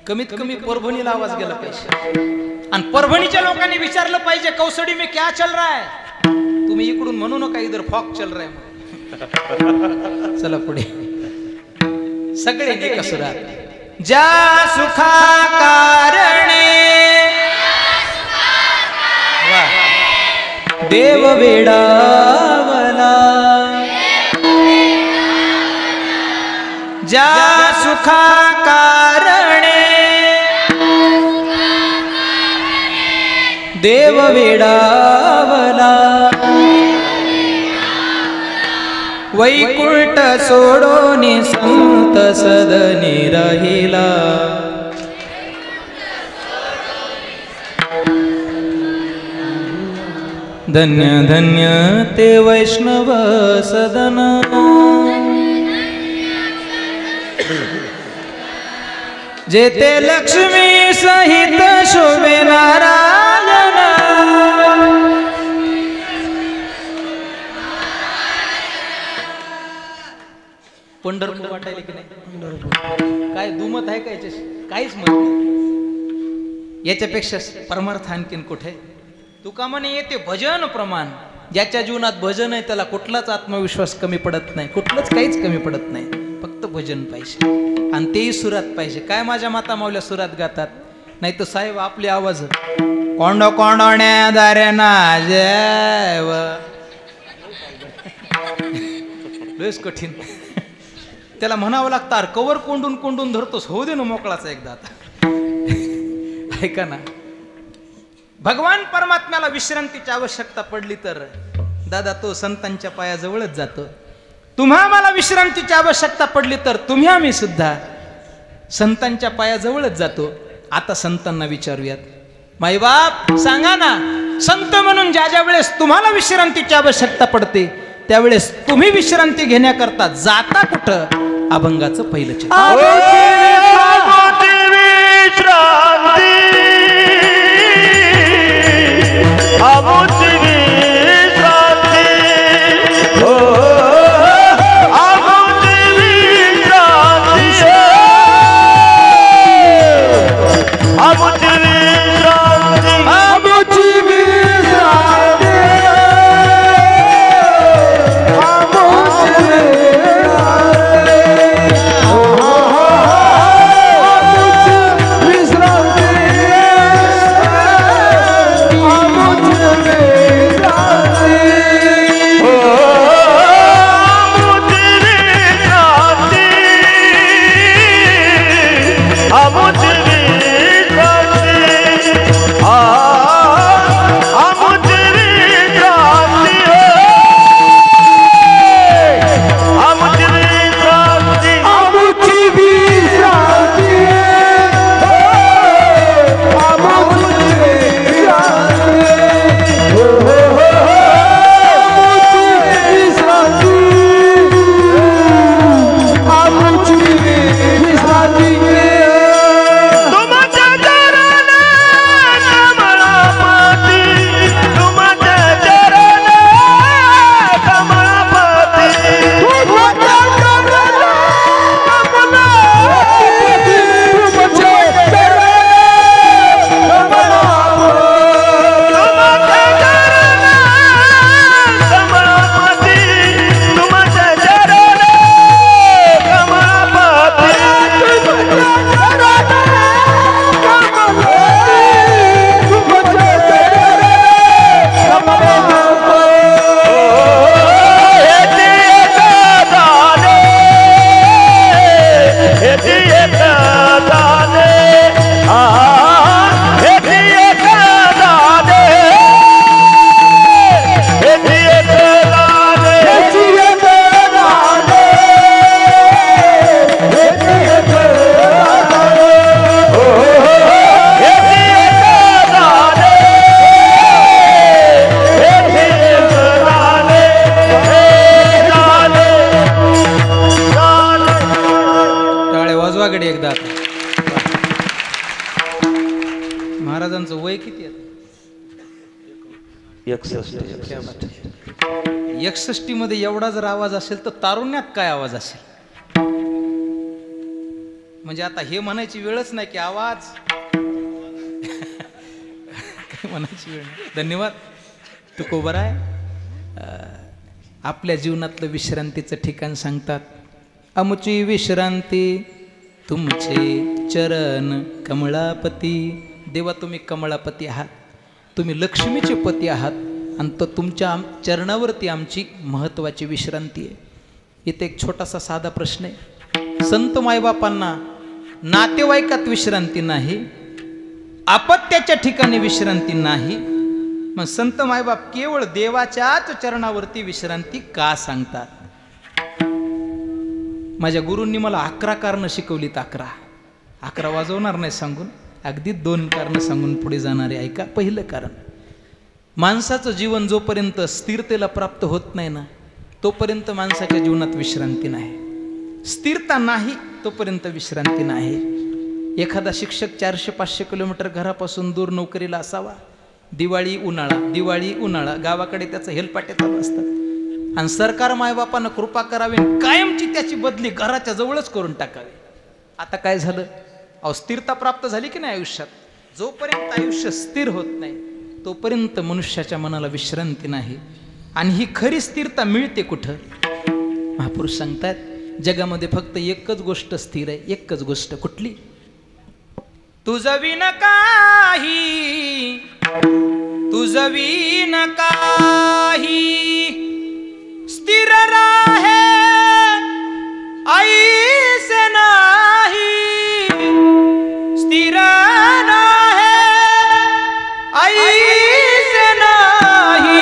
कमीत कमी परभणीला आवाज गेला पाहिजे. आणि परभणीच्या लोकांनी विचारलं पाहिजे कौसडी में क्या चल रहा है. तुम्ही इकडून म्हणू नका इधर फॉक चल रहा है. चला पुढे. सगळे एकसुरात. ज्या सुखा कारणे देव वेडावला. ज्या सुखा कारणे देव वेडावला. वैकुंठ सोडून संत सदनी राहिला. धन्य धन्य ते वैष्णव सदन. जेते लक्ष्मी सहित शोभे नारायण पंढरपूर वाटायला की नाही? काय दुमत आहे का याच्याशी? काहीच मत नाही. याच्यापेक्षा परमार्थ आणखीन कुठे? तुका म्हणे येते भजन प्रमाण. ज्याच्या जीवनात भजन आहे त्याला कुठलाच आत्मविश्वास कमी पडत नाही, कुठलंच काहीच कमी पडत नाही. फक्त भजन पाहिजे आणि तेही सुरात पाहिजे. काय माझ्या माता मावल्या सुरात गातात, नाही तर साहेब आपले आवाज कोंड कोंडण्या दाऱ्याना जेव लयच कठीण. त्याला म्हणावं लागतं अरे कवर कोंडून कोंडून धरतोस, होऊ दे ना मोकळाचा एकदा आता. ऐका ना, भगवान परमात्म्याला विश्रांतीची आवश्यकता पडली तर दादा तो संतांच्या पायाजवळच जातो. तुम्हा मला विश्रांतीची आवश्यकता पडली तर तुम्ही आम्ही सुद्धा संतांच्या पायाजवळच जातो. आता संतांना विचारूयात, माईबाप सांगा ना, संत म्हणून ज्या ज्या वेळेस तुम्हाला विश्रांतीची आवश्यकता पडते त्यावेळेस तुम्ही विश्रांती घेण्याकरता जाता कुठं? अभंगाचं पहिलं एकदा. महाराजांचं वय किती आहे? 61 मध्ये एवढा जर आवाज असेल तर तारुण्यात काय आवाज असेल? म्हणजे आता हे म्हणायची वेळच नाही की आवाज म्हणायची वेळ. धन्यवाद तुकोबर आहे. आपल्या जीवनातलं विश्रांतीचं ठिकाण सांगतात. अमुची विश्रांती तुमचे चरण कमळापती. देवा तुम्ही कमळापती आहात, तुम्ही लक्ष्मीचे पती आहात आणि तो तुमच्या चरणावरती आमची महत्त्वाची विश्रांती आहे. इथे एक छोटासा साधा प्रश्न आहे. संत मायबापांना नातेवाईकात विश्रांती नाही, अपत्याच्या ठिकाणी विश्रांती नाही, मग संत मायबाप केवळ देवाच्याच चरणावरती विश्रांती का सांगतात? माझ्या गुरूंनी मला 11 कारणं शिकवलीत. 11 वाजवणार नाही सांगून, अगदी 2 कारणं सांगून पुढे जाणारे ऐका. पहिलं कारण, माणसाचं जीवन जोपर्यंत स्थिरतेला प्राप्त होत नाही ना तोपर्यंत माणसाच्या जीवनात विश्रांती नाही. स्थिरता नाही तोपर्यंत विश्रांती नाही. एखादा शिक्षक 400-500 किलोमीटर घरापासून दूर नोकरीला असावा. दिवाळी उन्हाळा गावाकडे त्याचं हेलपाटे चालू असतात आणि सरकार मायबापानं कृपा करावी, कायमची त्याची बदली घराच्या जवळच करून टाकावी. आता काय झालं, अस्थिरता प्राप्त झाली की नाही आयुष्यात. जोपर्यंत आयुष्य स्थिर होत नाही तोपर्यंत मनुष्याच्या मनाला विश्रांती नाही. आणि ही खरी स्थिरता मिळते कुठं? महापुरुष सांगतात, जगामध्ये फक्त एकच गोष्ट स्थिर आहे, एकच गोष्ट. कुठली? तुझं विन काही, तुझं विन काही स्थिर राहे ऐसे नाही, स्थिर राहे ऐसे नाही,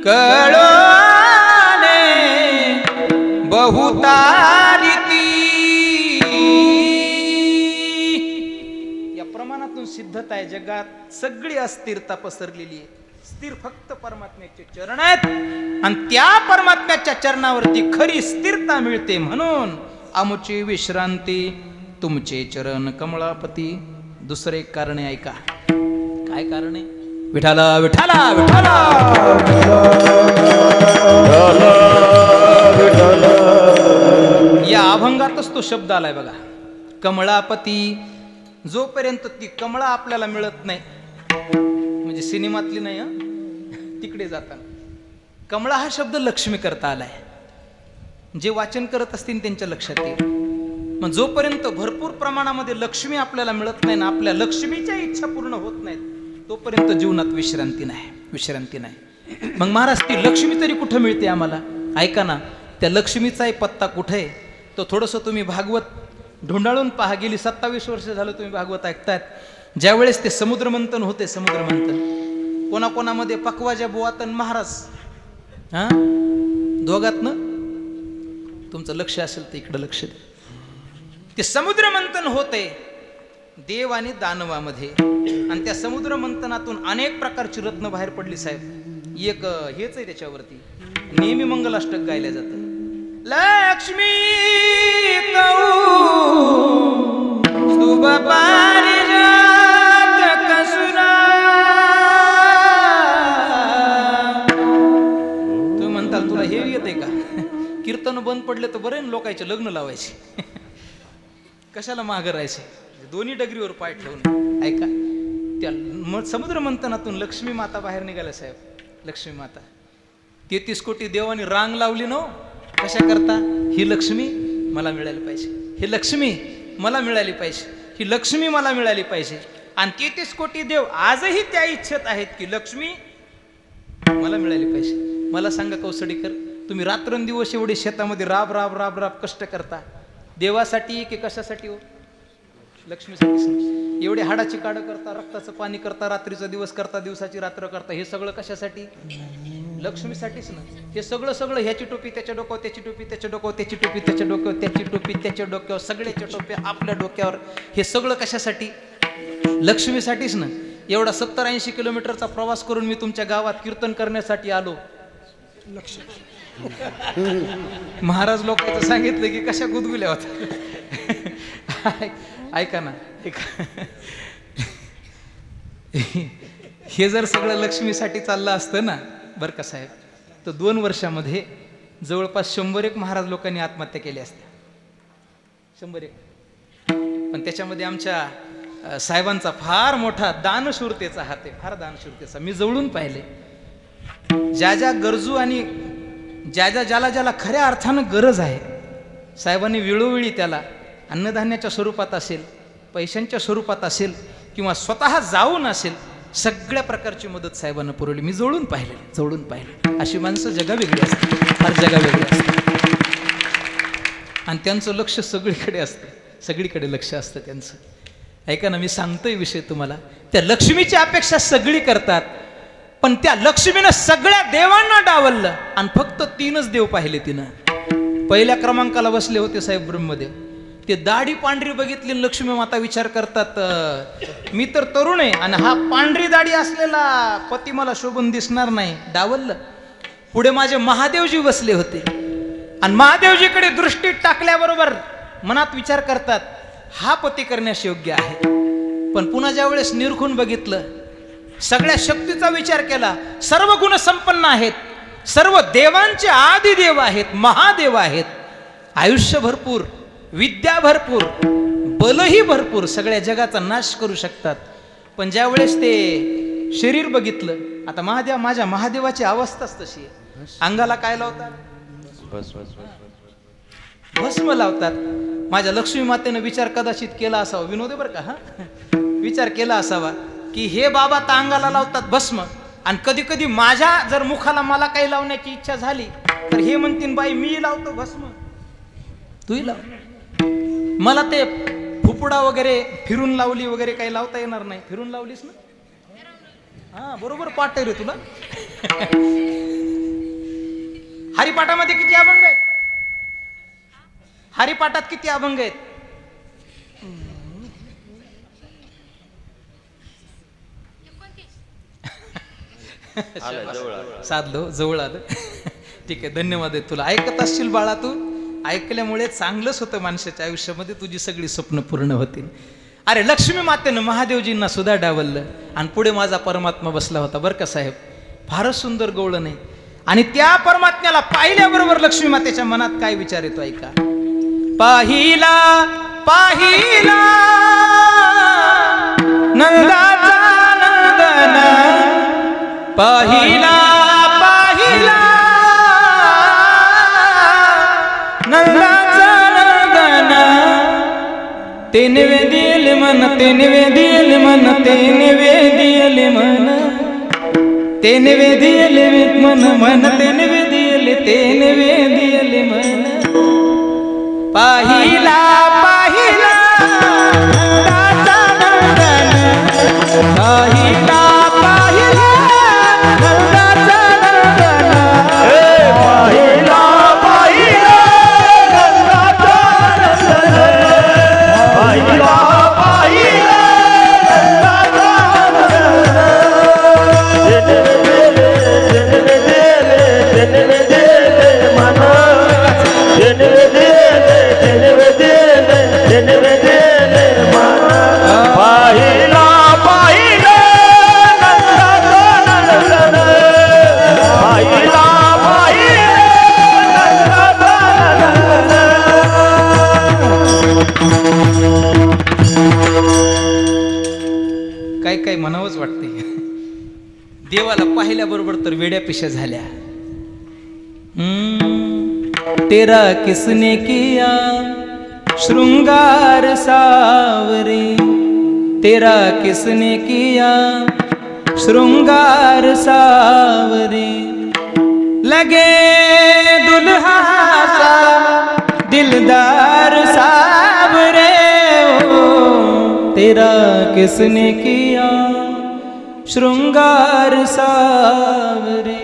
कळणे बहुतारिती. या प्रमाणातून सिद्धता आहे. जगात सगळी अस्थिरता पसरलेली आहे. स्थिर फक्त परमात्म्याचे चरण आहेत आणि त्या परमात्म्याच्या चरणावरती खरी स्थिरता मिळते. म्हणून आमुची विश्रांती तुमचे चरण कमळापती. दुसरे एक कारण आहे, ऐका. काय कारण आहे? विठाला विठाला विठाला या अभंगातच तो शब्द आलाय बघा, कमळापती. जोपर्यंत ती कमळा आपल्याला मिळत नाही, म्हणजे सिनेमातली नाही, तिकडे जाताना कमळा हा शब्द लक्ष्मी करता आलाय. जे वाचन करत असतील त्यांच्या लक्षात येईल. मग जोपर्यंत भरपूर प्रमाणामध्ये लक्ष्मी आपल्याला मिळत नाही ना, आपल्या लक्ष्मीच्या इच्छा पूर्ण होत नाहीत, तोपर्यंत जीवनात विश्रांती नाही, विश्रांती नाही. मग महाराज ती लक्ष्मी तरी कुठं मिळते आम्हाला? ऐका ना, त्या लक्ष्मीचाही पत्ता कुठे आहे तो थोडंसं तुम्ही भागवत ढोंडाळून पहा. गेली 27 वर्ष झालं तुम्ही भागवत ऐकतायत. ज्यावेळेस ते समुद्रमंथन होते, समुद्रमंथन कोणाकोणामध्ये पकवाजा बुवातन महाराज, हा दोघातनं तुमचं लक्ष असेल तर इकडं लक्ष द्या. ते समुद्रमंथन होते देव आणि दानवामध्ये, आणि त्या समुद्र मंथनातून अनेक प्रकारची रत्न बाहेर पडली साहेब. एक हेच आहे त्याच्यावरती नेहमी मंगलाष्टक गायलं जातं. लक्ष्मी स्तुभ पारिजात कसुरा. तुम्ही म्हणताल तुला हे येते का? कीर्तन बंद पडले तर बरे लोकांचे लग्न लावायचे, कशाला मागं राहायचे, दोन्ही डगरीवर पाय ठेवून. ऐका, त्या समुद्र मंथनातून लक्ष्मी माता बाहेर निघाल्या साहेब. लक्ष्मी माता 33 कोटी देवानी रांग लावली नो, कशा करता? ही लक्ष्मी मला मिळाली पाहिजे, ही लक्ष्मी मला मिळाली पाहिजे, ही लक्ष्मी मला मिळाली पाहिजे. आणि 33 कोटी देव आजही त्या इच्छेत आहेत की लक्ष्मी मला मिळाली पाहिजे. मला सांगा कौसडीकर, तुम्ही रात्रंदिवस एवढे शेतामध्ये राब राब राब राब कष्ट करता, देवासाठी की कशासाठी हो? लक्ष्मीसाठी. एवढे हाडाची काढ करता, रक्ताचं पाणी करता, रात्रीचा दिवस करता, दिवसाची रात्र करता, हे सगळं कशासाठी? लक्ष्मीसाठीच ना. हे सगळं ह्याची टोपी त्याच्या डोक्यावर, त्याची टोपी त्याच्या डोक्यावर, त्याची टोपी त्याच्या डोक्यावर, त्याची टोपी त्याच्या डोक्यावर, सगळ्याच्या टोप्या आपल्या डोक्यावर, हे सगळं कशासाठी? लक्ष्मीसाठीच ना. एवढा 70-80 किलोमीटरचा प्रवास करून मी तुमच्या गावात कीर्तन करण्यासाठी आलो. महाराज लोकांचं सांगितलं की कशा गुदगुल्या होत्या. ऐका ना, हे जर सगळं लक्ष्मीसाठी चाललं असतं ना बरं का साहेब, तर 2 वर्षामध्ये जवळपास 101 महाराज लोकांनी आत्महत्या केल्या असत्या. 101. पण त्याच्यामध्ये आमच्या साहेबांचा फार मोठा दानशूरतेचा हात आहे, फार दानशूरतेचा. मी जवळून पाहिले. ज्या ज्या गरजू आणि ज्याला खऱ्या अर्थानं गरज आहे, साहेबांनी वेळोवेळी त्याला अन्नधान्याच्या स्वरूपात असेल, पैशांच्या स्वरूपात असेल किंवा स्वतः जाऊन असेल, सगळ्या प्रकारची मदत साहेबांना पुरवली. मी जवळून पाहिले. अशी माणसं जगावेगळी असतात, फार जगावेगळी असतात. आणि त्यांचं लक्ष सगळीकडे असतं, सगळीकडे लक्ष असतं त्यांचं. ऐका ना, मी सांगतोय विषय तुम्हाला. त्या लक्ष्मीची अपेक्षा सगळी करतात, पण त्या लक्ष्मीनं सगळ्या देवांना डावललं आणि फक्त 3च देव पाहिले तिनं. पहिल्या क्रमांकाला बसले होते साहेब ब्रह्मदेव. ते दाढी पांढरी बघितली लक्ष्मी माता विचार करतात, मी तर तरुण आहे आणि हा पांढरी दाढी असलेला पती मला शोभून दिसणार नाही, डावललं. पुढे माझे महादेवजी बसले होते आणि महादेवजीकडे दृष्टी टाकल्याबरोबर मनात विचार करतात, हा पती करण्यास योग्य आहे. पण पुन्हा ज्या वेळेस निरखून बघितलं, सगळ्या शक्तीचा विचार केला, सर्व गुण संपन्न आहेत, सर्व देवांचे आदिदेव आहेत, महादेव आहेत, आयुष्य भरपूर, विद्या भरपूर, बलही भरपूर, सगळ्या जगाचा नाश करू शकतात. पण ज्या वेळेस ते शरीर बघितलं, आता माझ्या महादेवाची अवस्थाच तशी आहे. अंगाला काय लावतात? भस्म लावतात. माझ्या लक्ष्मी मातेनं विचार कदाचित केला असावा, विनोद बरं का, हा विचार केला असावा की हे बाबा तर अंगाला लावतात भस्म, आणि कधी कधी माझ्या जर मुखाला मला काही लावण्याची इच्छा झाली तर हे म्हणतील, बाई मी लावतो भस्म, तूही लाव. मला ते फुफुडा वगैरे फिरून लावली वगैरे काही लावता येणार नाही. फिरून लावलीस ना? हा बरोबर पाठ रे तुला. हरिपाठामध्ये किती अभंग आहेत? हरिपाठात किती अभंग आहेत? साधलो, जवळ आलं. ठीक आहे, धन्यवाद आहे तुला. ऐकत असशील बाळा, तू ऐकल्यामुळे चांगलंच होतं माणसाच्या आयुष्यामध्ये, तुझी सगळी स्वप्न पूर्ण होतील. अरे लक्ष्मी मातेनं महादेवजींना सुद्धा डावललं आणि पुढे माझा परमात्मा बसला होता बरं का साहेब. फारच सुंदर गवळण नाही. आणि त्या परमात्म्याला पाहिल्याबरोबर लक्ष्मी मातेच्या मनात काय विचार येतो ऐका. पाहिला पाहिला नंदाचा नंदन, पाहिला पाहिला नंदाचा नंदन, तेनवे दिल मन, तेनवे दिल मन, तेनवे दिल मन, तेनवे दिल मन, मन तेनवे दिल मन. पाहिला पाहिला नंदाचा नंदन, पाहिला पाहिला नंदाचा नंदन, पाहिला पाहिला नंदाचा नंदन, पाहिला पाहिला नंदाचा काय काय म्हणावंच वाटते. देवाला पाहिल्याबरोबर तर वेड्या पिशा झाल्या. तेरा किसने किया श्रृंगार सावरे, तेरा किसने किया श्रृंगार सावरे, लगे दुल्हा सा दिलदार सावरे, तेरा किसने किया श्रृंगार सावरे.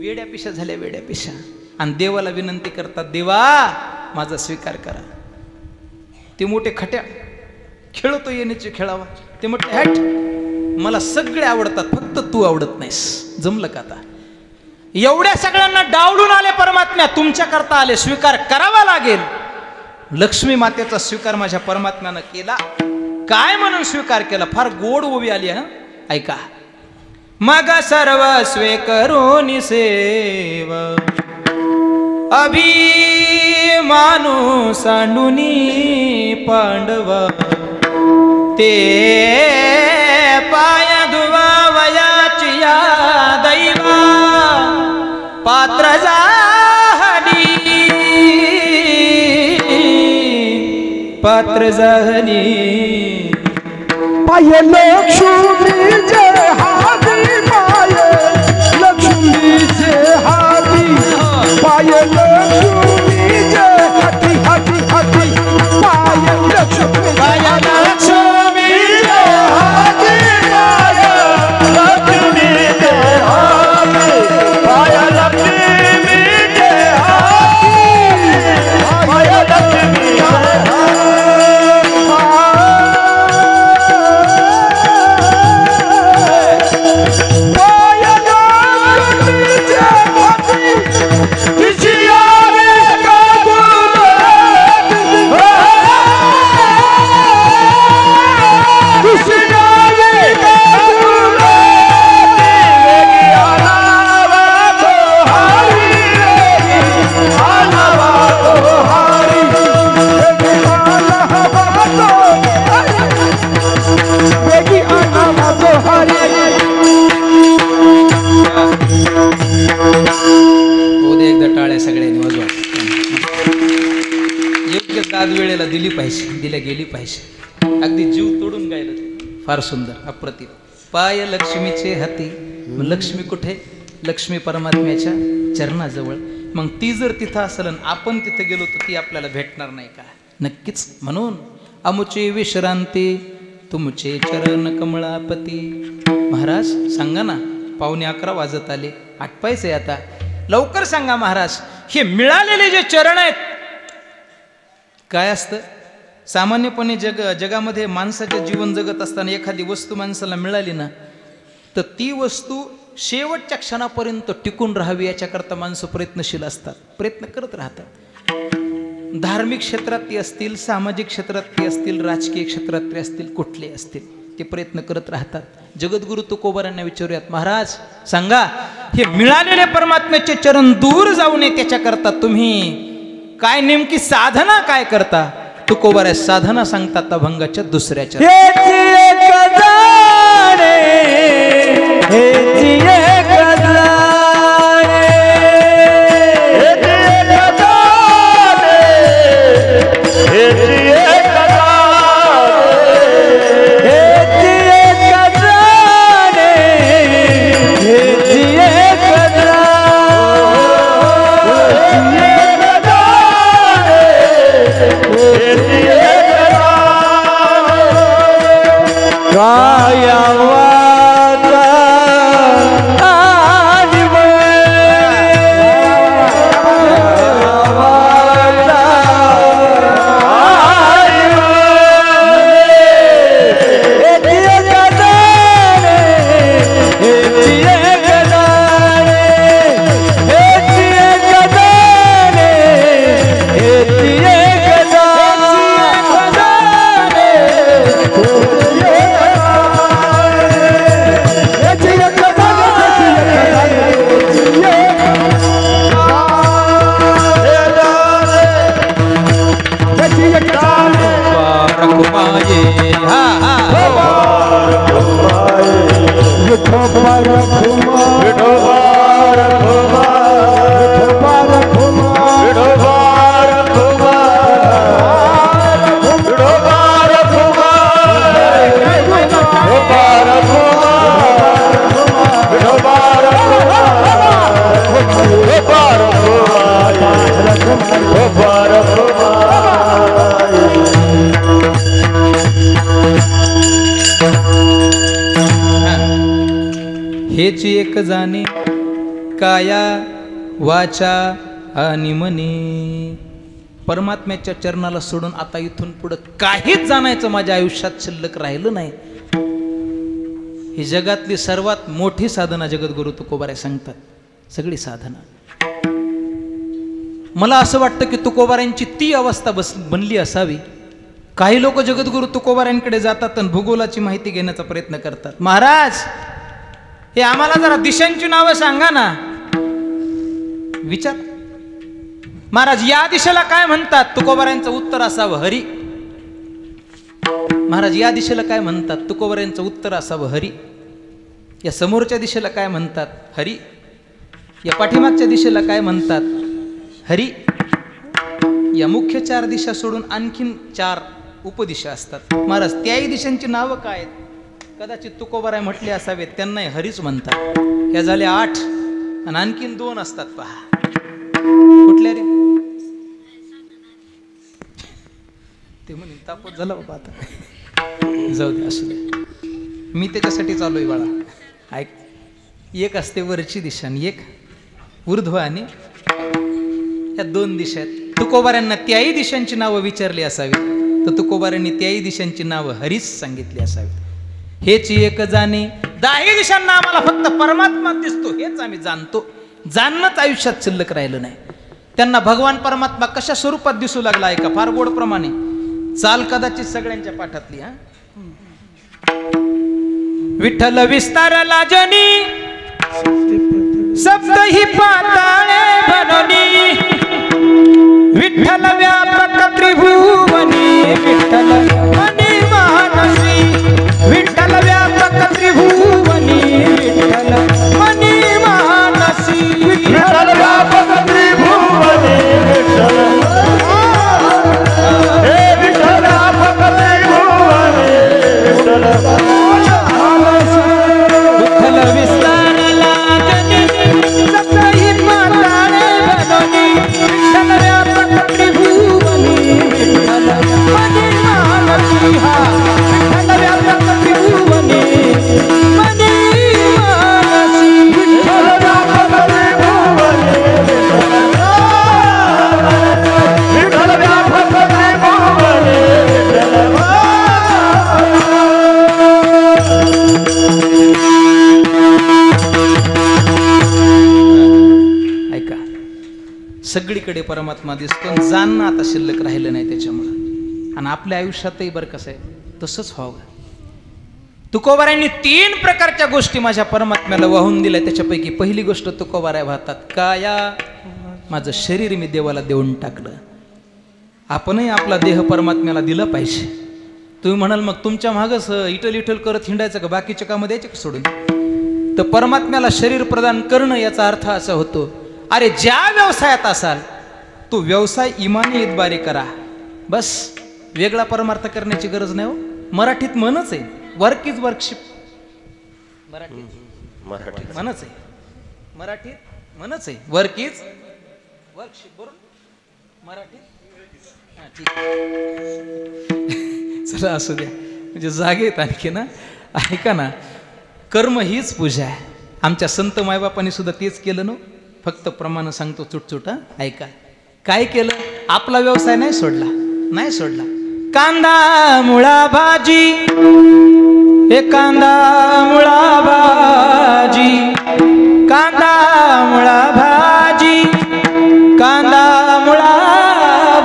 वेड्या पिशा झाल्या, वेड्या पिशा. आणि देवाला विनंती करतात, देवा माझा स्वीकार करा. ते मोठे खट्या खेळतो येण्याचे खेळावा. ते म्हटले हट, मला सगळे आवडतात, फक्त तू आवडत नाहीस. जमलं का आता? एवढ्या सगळ्यांना डावलून आले परमात्म्या, तुमच्या करता आले, स्वीकार करावा लागेल. लक्ष्मी मातेचा स्वीकार माझ्या परमात्म्यानं केला. काय म्हणून स्वीकार केला? फार गोड ओवी आली हा, ऐका. मग सर्वस्वे करून सेवा, अभिमानो सांडुनी पांडवा, ते पाय धुवा वयाची या दैवा, पात्र झाली, पात्र झाली. पाय लक्ष्मीचे हाती, पाय लक्ष्मीचे हाती, पाय लक्ष्मीचे हाती, हाती हाती, पाय लक्ष्मी, पाय लक्ष्मीचे हाती, पाय लक्ष्मीचे हाती, पाय लक्ष्मीचे हाती, पाय लक्ष्मीचे हाती. वेळेला दिली पाहिजे, दिल्या गेली पाहिजे. अगदी जीव तोडून गायलं ते, फार सुंदर, अप्रतिम. पाय लक्ष्मीचे हाती. लक्ष्मी कुठे? लक्ष्मी परमात्म्याच्या चरणाजवळ. मग ती जर तिथं असेल आणि आपण तिथं गेलो तर ती आपल्याला भेटणार नाही का? नक्कीच. म्हणून अमुचे विश्रांती तुमचे चरण कमळापती. महाराज सांगा ना, 11:15 वाजत आले, आटपायचे आता, लवकर सांगा महाराज. हे मिळालेले जे चरण आहेत, काय असतं सामान्यपणे जगामध्ये माणसाचे जीवन जगत असताना एखादी वस्तू माणसाला मिळाली ना, तर ती वस्तू शेवटच्या क्षणापर्यंत टिकून राहावी याच्याकरता माणसं प्रयत्नशील असतात, प्रयत्न करत राहतात. धार्मिक क्षेत्रात ती असतील, सामाजिक क्षेत्रात ती असतील, राजकीय क्षेत्रात ते असतील, कुठले असतील, ते प्रयत्न करत राहतात. जगद्गुरु तुकोबारांना विचारूयात, महाराज सांगा, हे मिळालेले परमात्म्याचे चरण दूर जाऊ नये त्याच्याकरता तुम्ही काय नेमकी साधना काय करता? तुकोबारा साधना सांगतात अभंगाच्या दुसऱ्या चरणात. हेच एक जाणे काया वाचा आणि मने. परमात्म्याच्या चरणाला सोडून आता इथून पुढे काहीच जाणायचं माझ्या आयुष्यात शिल्लक राहिलं नाही. ही जगातली सर्वात मोठी साधना जगद्गुरु तुकोबाराय सांगतात, सगळी साधना. मला असं वाटतं की तुकोबारायांची ती अवस्था बनली असावी. काही लोक जगद्गुरु तुकोबारायांकडे जातात आणि भूगोलाची माहिती घेण्याचा प्रयत्न करतात. महाराज हे आम्हाला जरा दिशांची नावं सांगा ना. विचार, महाराज या दिशेला काय म्हणतात? तुकोबारायांचं उत्तर असावं हरी. महाराज या दिशेला काय म्हणतात? तुकोबारायांचं उत्तर असावं हरी. या समोरच्या दिशेला काय म्हणतात? हरी. या पाठीमागच्या दिशेला काय म्हणतात? हरी. या मुख्य 4 दिशा सोडून आणखीन 4 उपदिशा असतात. महाराज त्याही दिशांची नावं काय आहेत? कदाचित तुकोबाराय म्हटले असावेत, त्यांनाही हरीच म्हणतात. ह्या झाल्या 8 आणि आणखीन 2 असतात पहा. कुठल्या रे? ते म्हणे तापत झाला बाबा, आता जाऊ दे, असू दे, मी त्याच्यासाठी चालू आहे बाळा. ऐक, एक असते वरची दिशा आणि एक ऊर्ध्व, आणि या 2 दिशा आहेत. तुकोबारांना त्याही दिशांची नावं विचारली असावी, तर तुकोबारांनी त्याही दिशांची नावं हरीच सांगितली असावी. हेच एक जाणे, 10 दिशांना आम्हाला फक्त परमात्मा दिसतो हेच आम्ही जाणतो. जाणणंच आयुष्यात शिल्लक राहिलं नाही. त्यांना भगवान परमात्मा कशा स्वरूपात दिसू लागला आहे का? फार गोड प्रमाणे. चाल कदाचित सगळ्यांच्या पाठातली. हा, विठ्ठल विस्तारला जनी सप्त ही पाताळे भरणी, विठ्ठल व्यापक त्रिभुवनी, विठ्ठल मनी मानसी, विठ्ठल व्यापक त्रिभुवनी, विठ्ठल मनी मानसी, विठ्ठल व्यापक त्रिभुवनी, विठ्ठल सगळीकडे परमात्मा दिसतो, जाणणं आता शिल्लक राहिलं नाही त्याच्यामुळं. आणि आपल्या आयुष्यातही बरं कसं आहे तसंच व्हावं. तुकोबारायांनी 3 प्रकारच्या गोष्टी माझ्या परमात्म्याला वाहून दिल्या. त्याच्यापैकी पहिली गोष्ट तुकोबाराय वाहतात, काया, माझं शरीर मी देवाला देऊन टाकलं. आपणही आपला देह परमात्म्याला दिला पाहिजे. तुम्ही म्हणाल मग तुमच्या मागच इटल इटल करत हिंडायचं का, बाकीच्या कामं द्यायचे का सोडून? तर परमात्म्याला शरीर प्रदान करणं याचा अर्थ असा होतो, अरे ज्या व्यवसायात असाल तो व्यवसाय इमानी इतबारी करा, बस. वेगळा परमार्थ करण्याची गरज नाही हो. मराठीत म्हणच आहे, वर्क इज वर्कशिप. मराठीत म्हणच आहे, मराठीत म्हणच आहे, वर्क इज वर्कशिप. बरोबर मराठीत. हा ठीक. चला असू द्या, म्हणजे जागेत आणखी ना. ऐका ना, कर्म हीच पूजा आहे. आमच्या संत मायबापांनी सुद्धा तेच केलं ना. फक्त प्रमाण सांगतो चुटचुट. ऐका काय केलं. आपला व्यवसाय नाही सोडला, नाही सोडला. कांदा मुळा भाजी, हे कांदा मुळा भाजी, कांदा मुळा भाजी, कांदा मुळा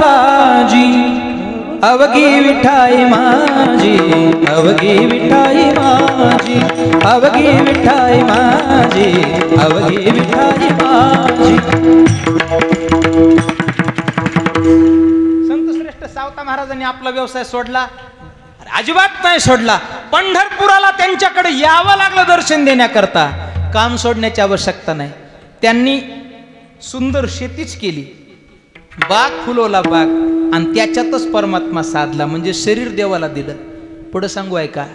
भाजी, अवघी विठाई माझी, अवघी विठाई माझी, अवघी विठाई माझी, अवघी विठाई माझी. संत श्रेष्ठ सावता महाराजांनी आपला व्यवसाय सोडला? अजिबात नाही सोडला. पंढरपुराला त्यांच्याकडे यावं लागलं दर्शन देण्याकरता. काम सोडण्याची आवश्यकता नाही. त्यांनी सुंदर शेतीच केली, बाग फुलवला बाग, आणि त्याच्यातच परमात्मा साधला. म्हणजे शरीर देवाला दिलं. पुढे सांगू ऐका.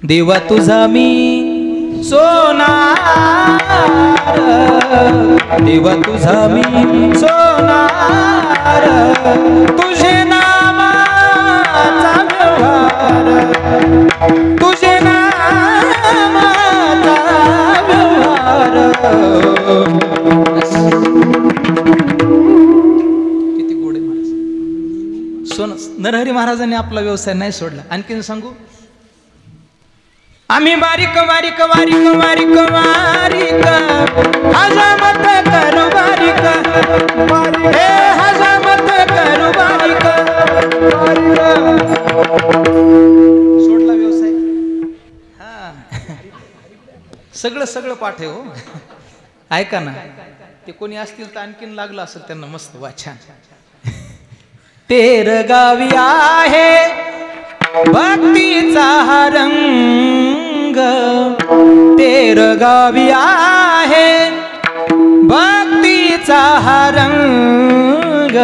देवा तुझा मी सोनार, देवा तुझा मी सोनार, तुझे नामाचा व्यवहार, तुझे नामाचा व्यवहार. नरहरी महाराजांनी आपला व्यवसाय नाही सोडला. आणखीन सांगू. आम्ही बारीक बारीक बारीक बारीक बारीक हजामत करू बारीक, हे हजामत करू बारीक. सोडला व्यवसाय. हा सगळं सगळं पाठ आहे हो. ऐका ना, ते कोणी असतील तर आणखीन लागलं असेल त्यांना मस्त. वा छान. तेर गावी आहे भक्तीचा हा रंग, तेर गावी आहे भक्तीचा हा रंग,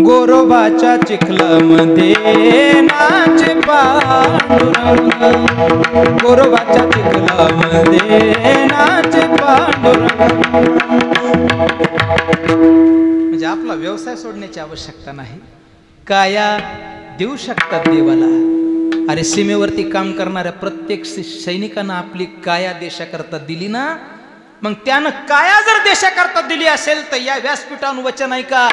गोरोबाच्या चिखलामध्ये नाचे पांडुरंग, गोरोबाच्या चिखलामध्ये नाचे पांडुरंग. म्हणजे आपला व्यवसाय सोडण्याची आवश्यकता नाही. काया देऊ शकतात देवाला. अरे सीमेवरती काम करणाऱ्या प्रत्येक सैनिकांना आपली काया देशाकरता दिली ना. मग त्यानं काया जर देशाकरता दिली असेल तर या व्यासपीठावर वचन ऐका,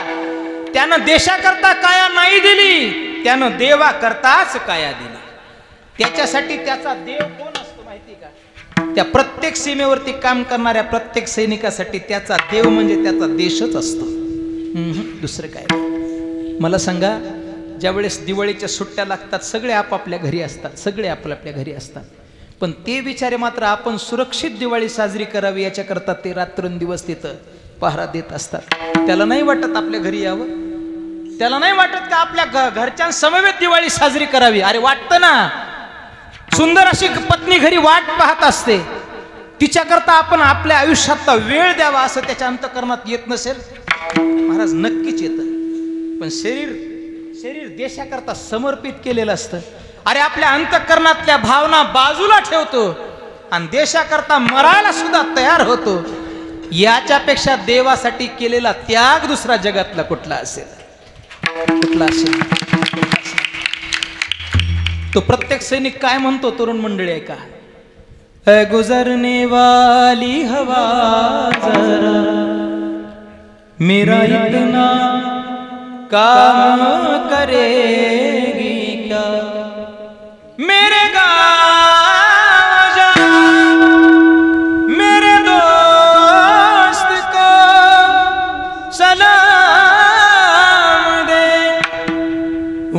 त्यानं देशाकरता काया नाही दिली, त्यानं देवाकरताच काया दिली. त्याच्यासाठी त्याचा देव कोण असतो माहिती का? त्या प्रत्येक सीमेवरती काम करणाऱ्या प्रत्येक सैनिकासाठी त्याचा देव म्हणजे त्याचा देशच असतो. दुसरं काय. मला सांगा, ज्यावेळेस दिवाळीच्या सुट्ट्या लागतात सगळे आपापल्या घरी असतात, सगळे आपल्या घरी असतात, पण ते बिचारे मात्र आपण सुरक्षित दिवाळी साजरी करावी याच्याकरता ते रात्रंदिवस तिथं पहारा देत असतात. त्याला नाही वाटत आपल्या घरी यावं, त्याला नाही वाटत का आपल्या घरच्या समवेत दिवाळी साजरी करावी. अरे वाटतं ना. सुंदर अशी पत्नी घरी वाट पाहत असते, तिच्याकरता आपण आपल्या आयुष्यातला वेळ द्यावा असं त्याच्या अंतःकरणात येत नसेल. महाराज नक्कीच येतं. पण शरीर देशाकरता समर्पित केलेलं असतं. अरे आपल्या अंतःकरणातल्या भावना बाजूला ठेवतो आणि देशाकरता मरायला सुद्धा तयार होतो. याच्यापेक्षा देवासाठी केलेला त्याग दुसरा जगातला कुठला असेल, कुठला असेल. तो प्रत्येक सैनिक काय म्हणतो तरुण मंडळी ऐका. है गुजरने वाली हवा जरा मेरा इतना काम करेगी क्या, मेरे गाँव जा मेरे दोस्त को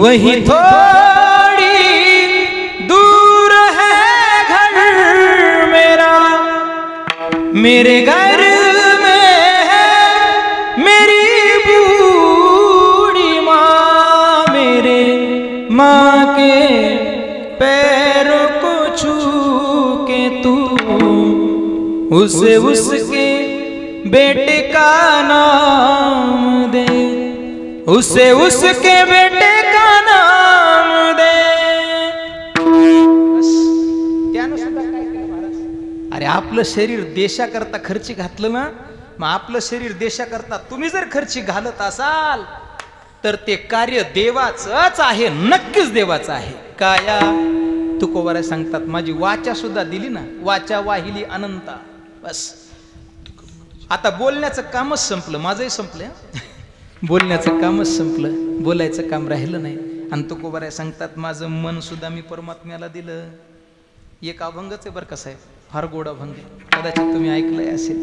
वही थोड़ी दूर है घर मेरा, मेरे घर में है मेरी बूढ़ी माँ, मेरे माँ के पैरों को छू के तू उसे उसके बेटे का नाम दे, उसे उसके बेटे का नाम दे। त्यानं सुद्धा काय केलं महाराज? अरे आपलं शरीर देशाकरता खर्ची घातलं ना, मग आपलं शरीर देशाकरता तुम्ही जर खर्ची घालत असाल तर ते कार्य देवाचंच आहे, नक्कीच देवाचं आहे. काया तुकोबारा सांगतात, माझी वाचा सुद्धा दिली ना, वाचा वाहिली अनंता. बस आता बोलण्याचं कामच संपलं, माझंही संपलं. बोलण्याचं कामच संपलं, बोलायचं काम राहिलं नाही. आणि तुकोबारा सांगतात, माझं मन सुद्धा मी परमात्म्याला दिलं. एक अभंगच आहे बरं का साहेब, फार गोड अभंग आहे, कदाचित तुम्ही ऐकलंय असेल.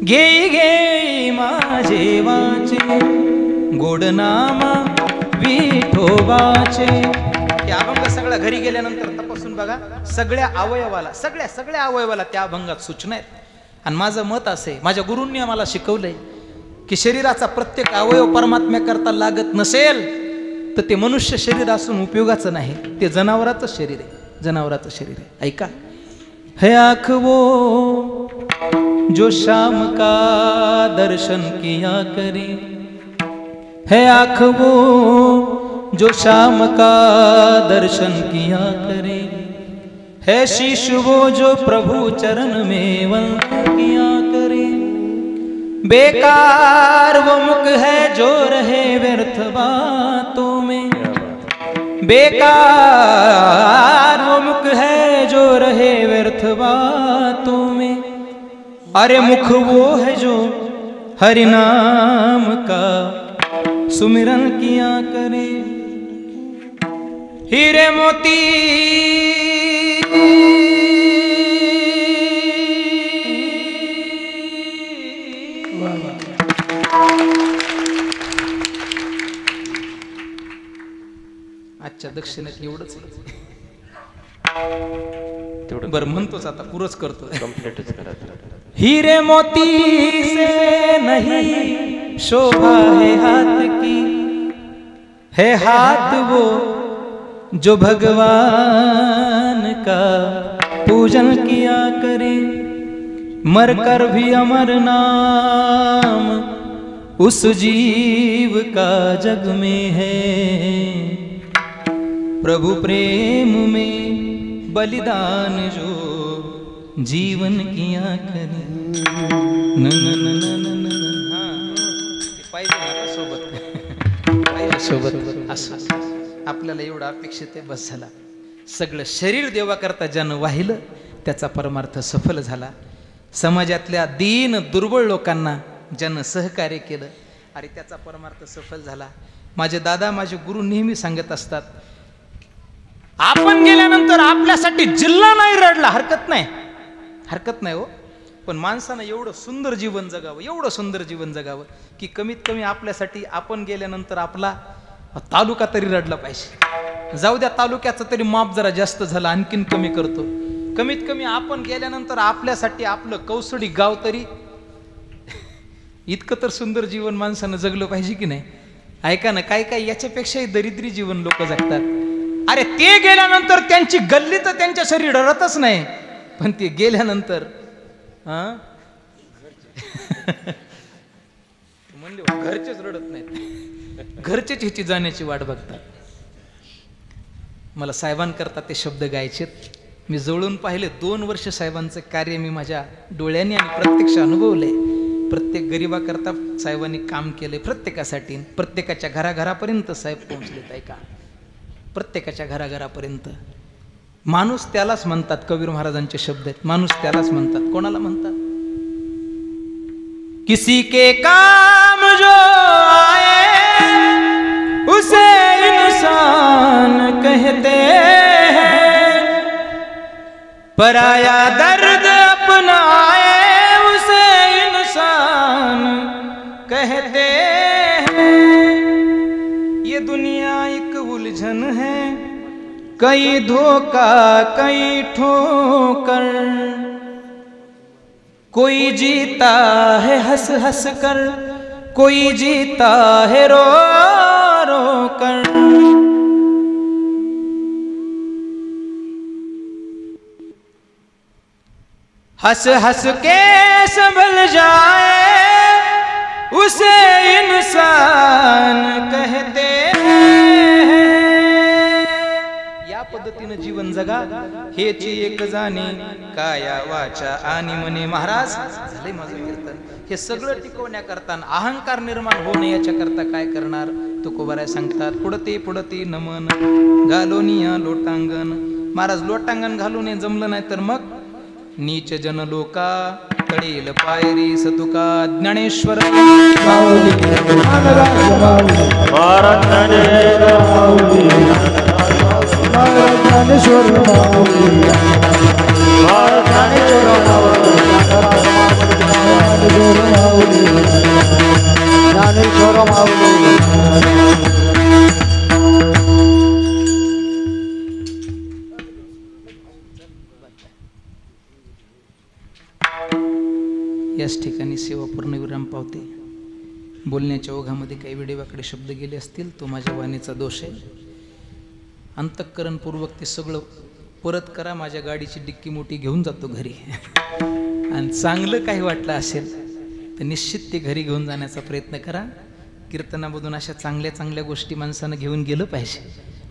घे घे माझे वाचे गोड नामा विठोबाचे. त्या अभंग सगळ्या घरी गेल्यानंतर तपासून बघा, सगळ्या अवयवाला त्या अभंगात सूचना आहेत. आणि माझं मत असे, माझ्या गुरूंनी आम्हाला शिकवलंय की शरीराचा प्रत्येक अवयव परमात्म्याकरता लागत नसेल तर ते मनुष्य शरीर असून उपयोगाचं नाही, ते जनावराचं शरीर आहे, जनावराचं शरीर आहे. ऐका, है आँख वो जो शाम का दर्शन किया करे, है आँख वो जो शाम का दर्शन किया करे, है शीश वो जो प्रभु चरण में वंदन किया करे, बेकार वो मुख है जो रहे व्यर्थ बातों में, बेकार वो मुख है जो रहे व्यर्थ बातों में, अरे मुख वो है जो हरि नाम का सुमिरन किया करे. हीरे मोती आजच्या दक्षिणेत एवढंच बरं म्हणतोच, आता पुरच करतो. हीरे मोती से नहीं शोभा है हाथ की, है हाथ वो जो भगवान का पूजन किया करे, मरकर भी अमर नाम उस जीव का जग में है, प्रभु प्रेम में बलिदान जो जीवन किया करे. न न न न न न पाहिजे ना सोबत, पाहिजे सोबत. असं आपल्याला एवढं अपेक्षित आहे, बस झाला. सगळं शरीर देवाकरता ज्यानं वाहिलं त्याचा परमार्थ सफल झाला. समाजातल्या दीन दुर्बळ लोकांना ज्यानं सहकार्य केलं, अरे त्याचा परमार्थ सफल झाला. माझे दादा, माझे गुरु नेहमी सांगत असतात, आपण गेल्यानंतर आपल्यासाठी जिल्हा नाही रडला, हरकत नाही, हरकत नाही हो, पण माणसानं एवढं सुंदर जीवन जगावं, एवढं सुंदर जीवन जगावं की कमीत कमी आपल्यासाठी आपण गेल्यानंतर आपला तालुका तरी रडला पाहिजे. जाऊ द्या, तालुक्याचं तरी माप जरा जास्त झालं, आणखीन कमी करतो. कमीत कमी आपण गेल्यानंतर आपल्यासाठी आपलं कौसडी गाव तरी, इतकं तर सुंदर जीवन माणसानं जगलं पाहिजे की नाही. ऐका ना, काय काय याच्यापेक्षाही दरिद्री जीवन लोक जगतात. अरे ते गेल्यानंतर त्यांची गल्ली तर त्यांच्या शरीर रडतच नाही, पण ते गेल्यानंतर म्हणले घरचेच रडत नाहीत, घरचेच ह्याची जाण्याची वाट बघतात. मला साहेबांकरता ते शब्द गायचेत. मी जवळून पाहिले, 2 वर्ष साहेबांचं कार्य मी माझ्या डोळ्यांनी आणि प्रत्यक्ष अनुभवलंय. प्रत्येक गरिबाकरता साहेबांनी काम केलंय, प्रत्येकासाठी, प्रत्येकाच्या घराघरापर्यंत साहेब पोहोचलेत. ऐका, प्रत्येकाच्या घराघरापर्यंत. माणूस त्यालाच म्हणतात, कबीर महाराजांचे शब्द आहेत, माणूस त्यालाच म्हणतात. कोणाला म्हणतात? किसी के काम जो आए उसे इंसान कहते हैं, पराया दर्द अपना आए उसे इंसान कहते हैं. ये दुनिया एक उलझ कई धोखा कई ठोकर, कोई जीता है हंस हंस कर, कोई जीता है रो रो कर। हंस हंस के संभल जाए उसे इंसान कहते हैं। या पद्धतीने जीवन जगा हेची एक जाणी, काया वाचा आणि मने। महाराज झाले माझं कीर्तन। हे सगळं टिकवण्याकरता अहंकार निर्माण होऊ नये याच्याकरता काय करणार तुकोबाराय सांगतात, पुढते नमन घालोनिया लोटांगण। महाराज लोटांगण घालून जमलं नाही तर मग नीच जन लोका कडेल पायरी सतुका। ज्ञानेश्वर माऊली महाराज ज्ञानेश्वर माऊली, ज्ञानेश्वर माऊली, महाराज ज्ञानेश्वर माऊली, ज्ञानेश्वर माऊली। याच ठिकाणी सेवा पूर्णविराम पावते। बोलण्याच्या ओघामध्ये काही वेडेवाकडे शब्द गेले असतील तो माझ्या वाणीचा दोष आहे। अंतःकरणपूर्वक ते सगळं परत करा। माझ्या गाडीची डिक्की मोठी घेऊन जातो घरी आणि चांगलं काही वाटलं असेल तर निश्चित ते घरी घेऊन जाण्याचा प्रयत्न करा। कीर्तनामधून अशा चांगल्या चांगल्या गोष्टी माणसानं घेऊन गेलं पाहिजे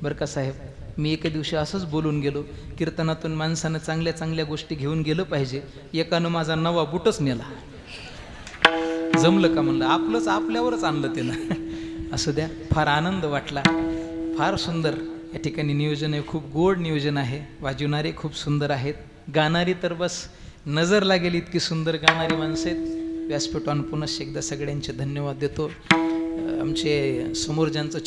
बरं का साहेब। मी एके दिवशी असंच बोलून गेलो, कीर्तनातून माणसानं चांगल्या चांगल्या गोष्टी घेऊन गेलं पाहिजे। एकानं माझा नवा बुटच नेला, जमलं का म्हणलं, आपलंच आपल्यावरच आणलं त्यानं। असं द्या, फार आनंद वाटला, फार सुंदर या ठिकाणी नियोजन आहे, खूप गोड नियोजन आहे। वाजवणारे खूप सुंदर आहेत, गाणारी तर बस नजर लागेल इतकी सुंदर गाणारी माणसं आहेत। व्यासपीठावर पुनश्च एकदा सगळ्यांचे धन्यवाद देतो। आमचे समोर ज्यांचं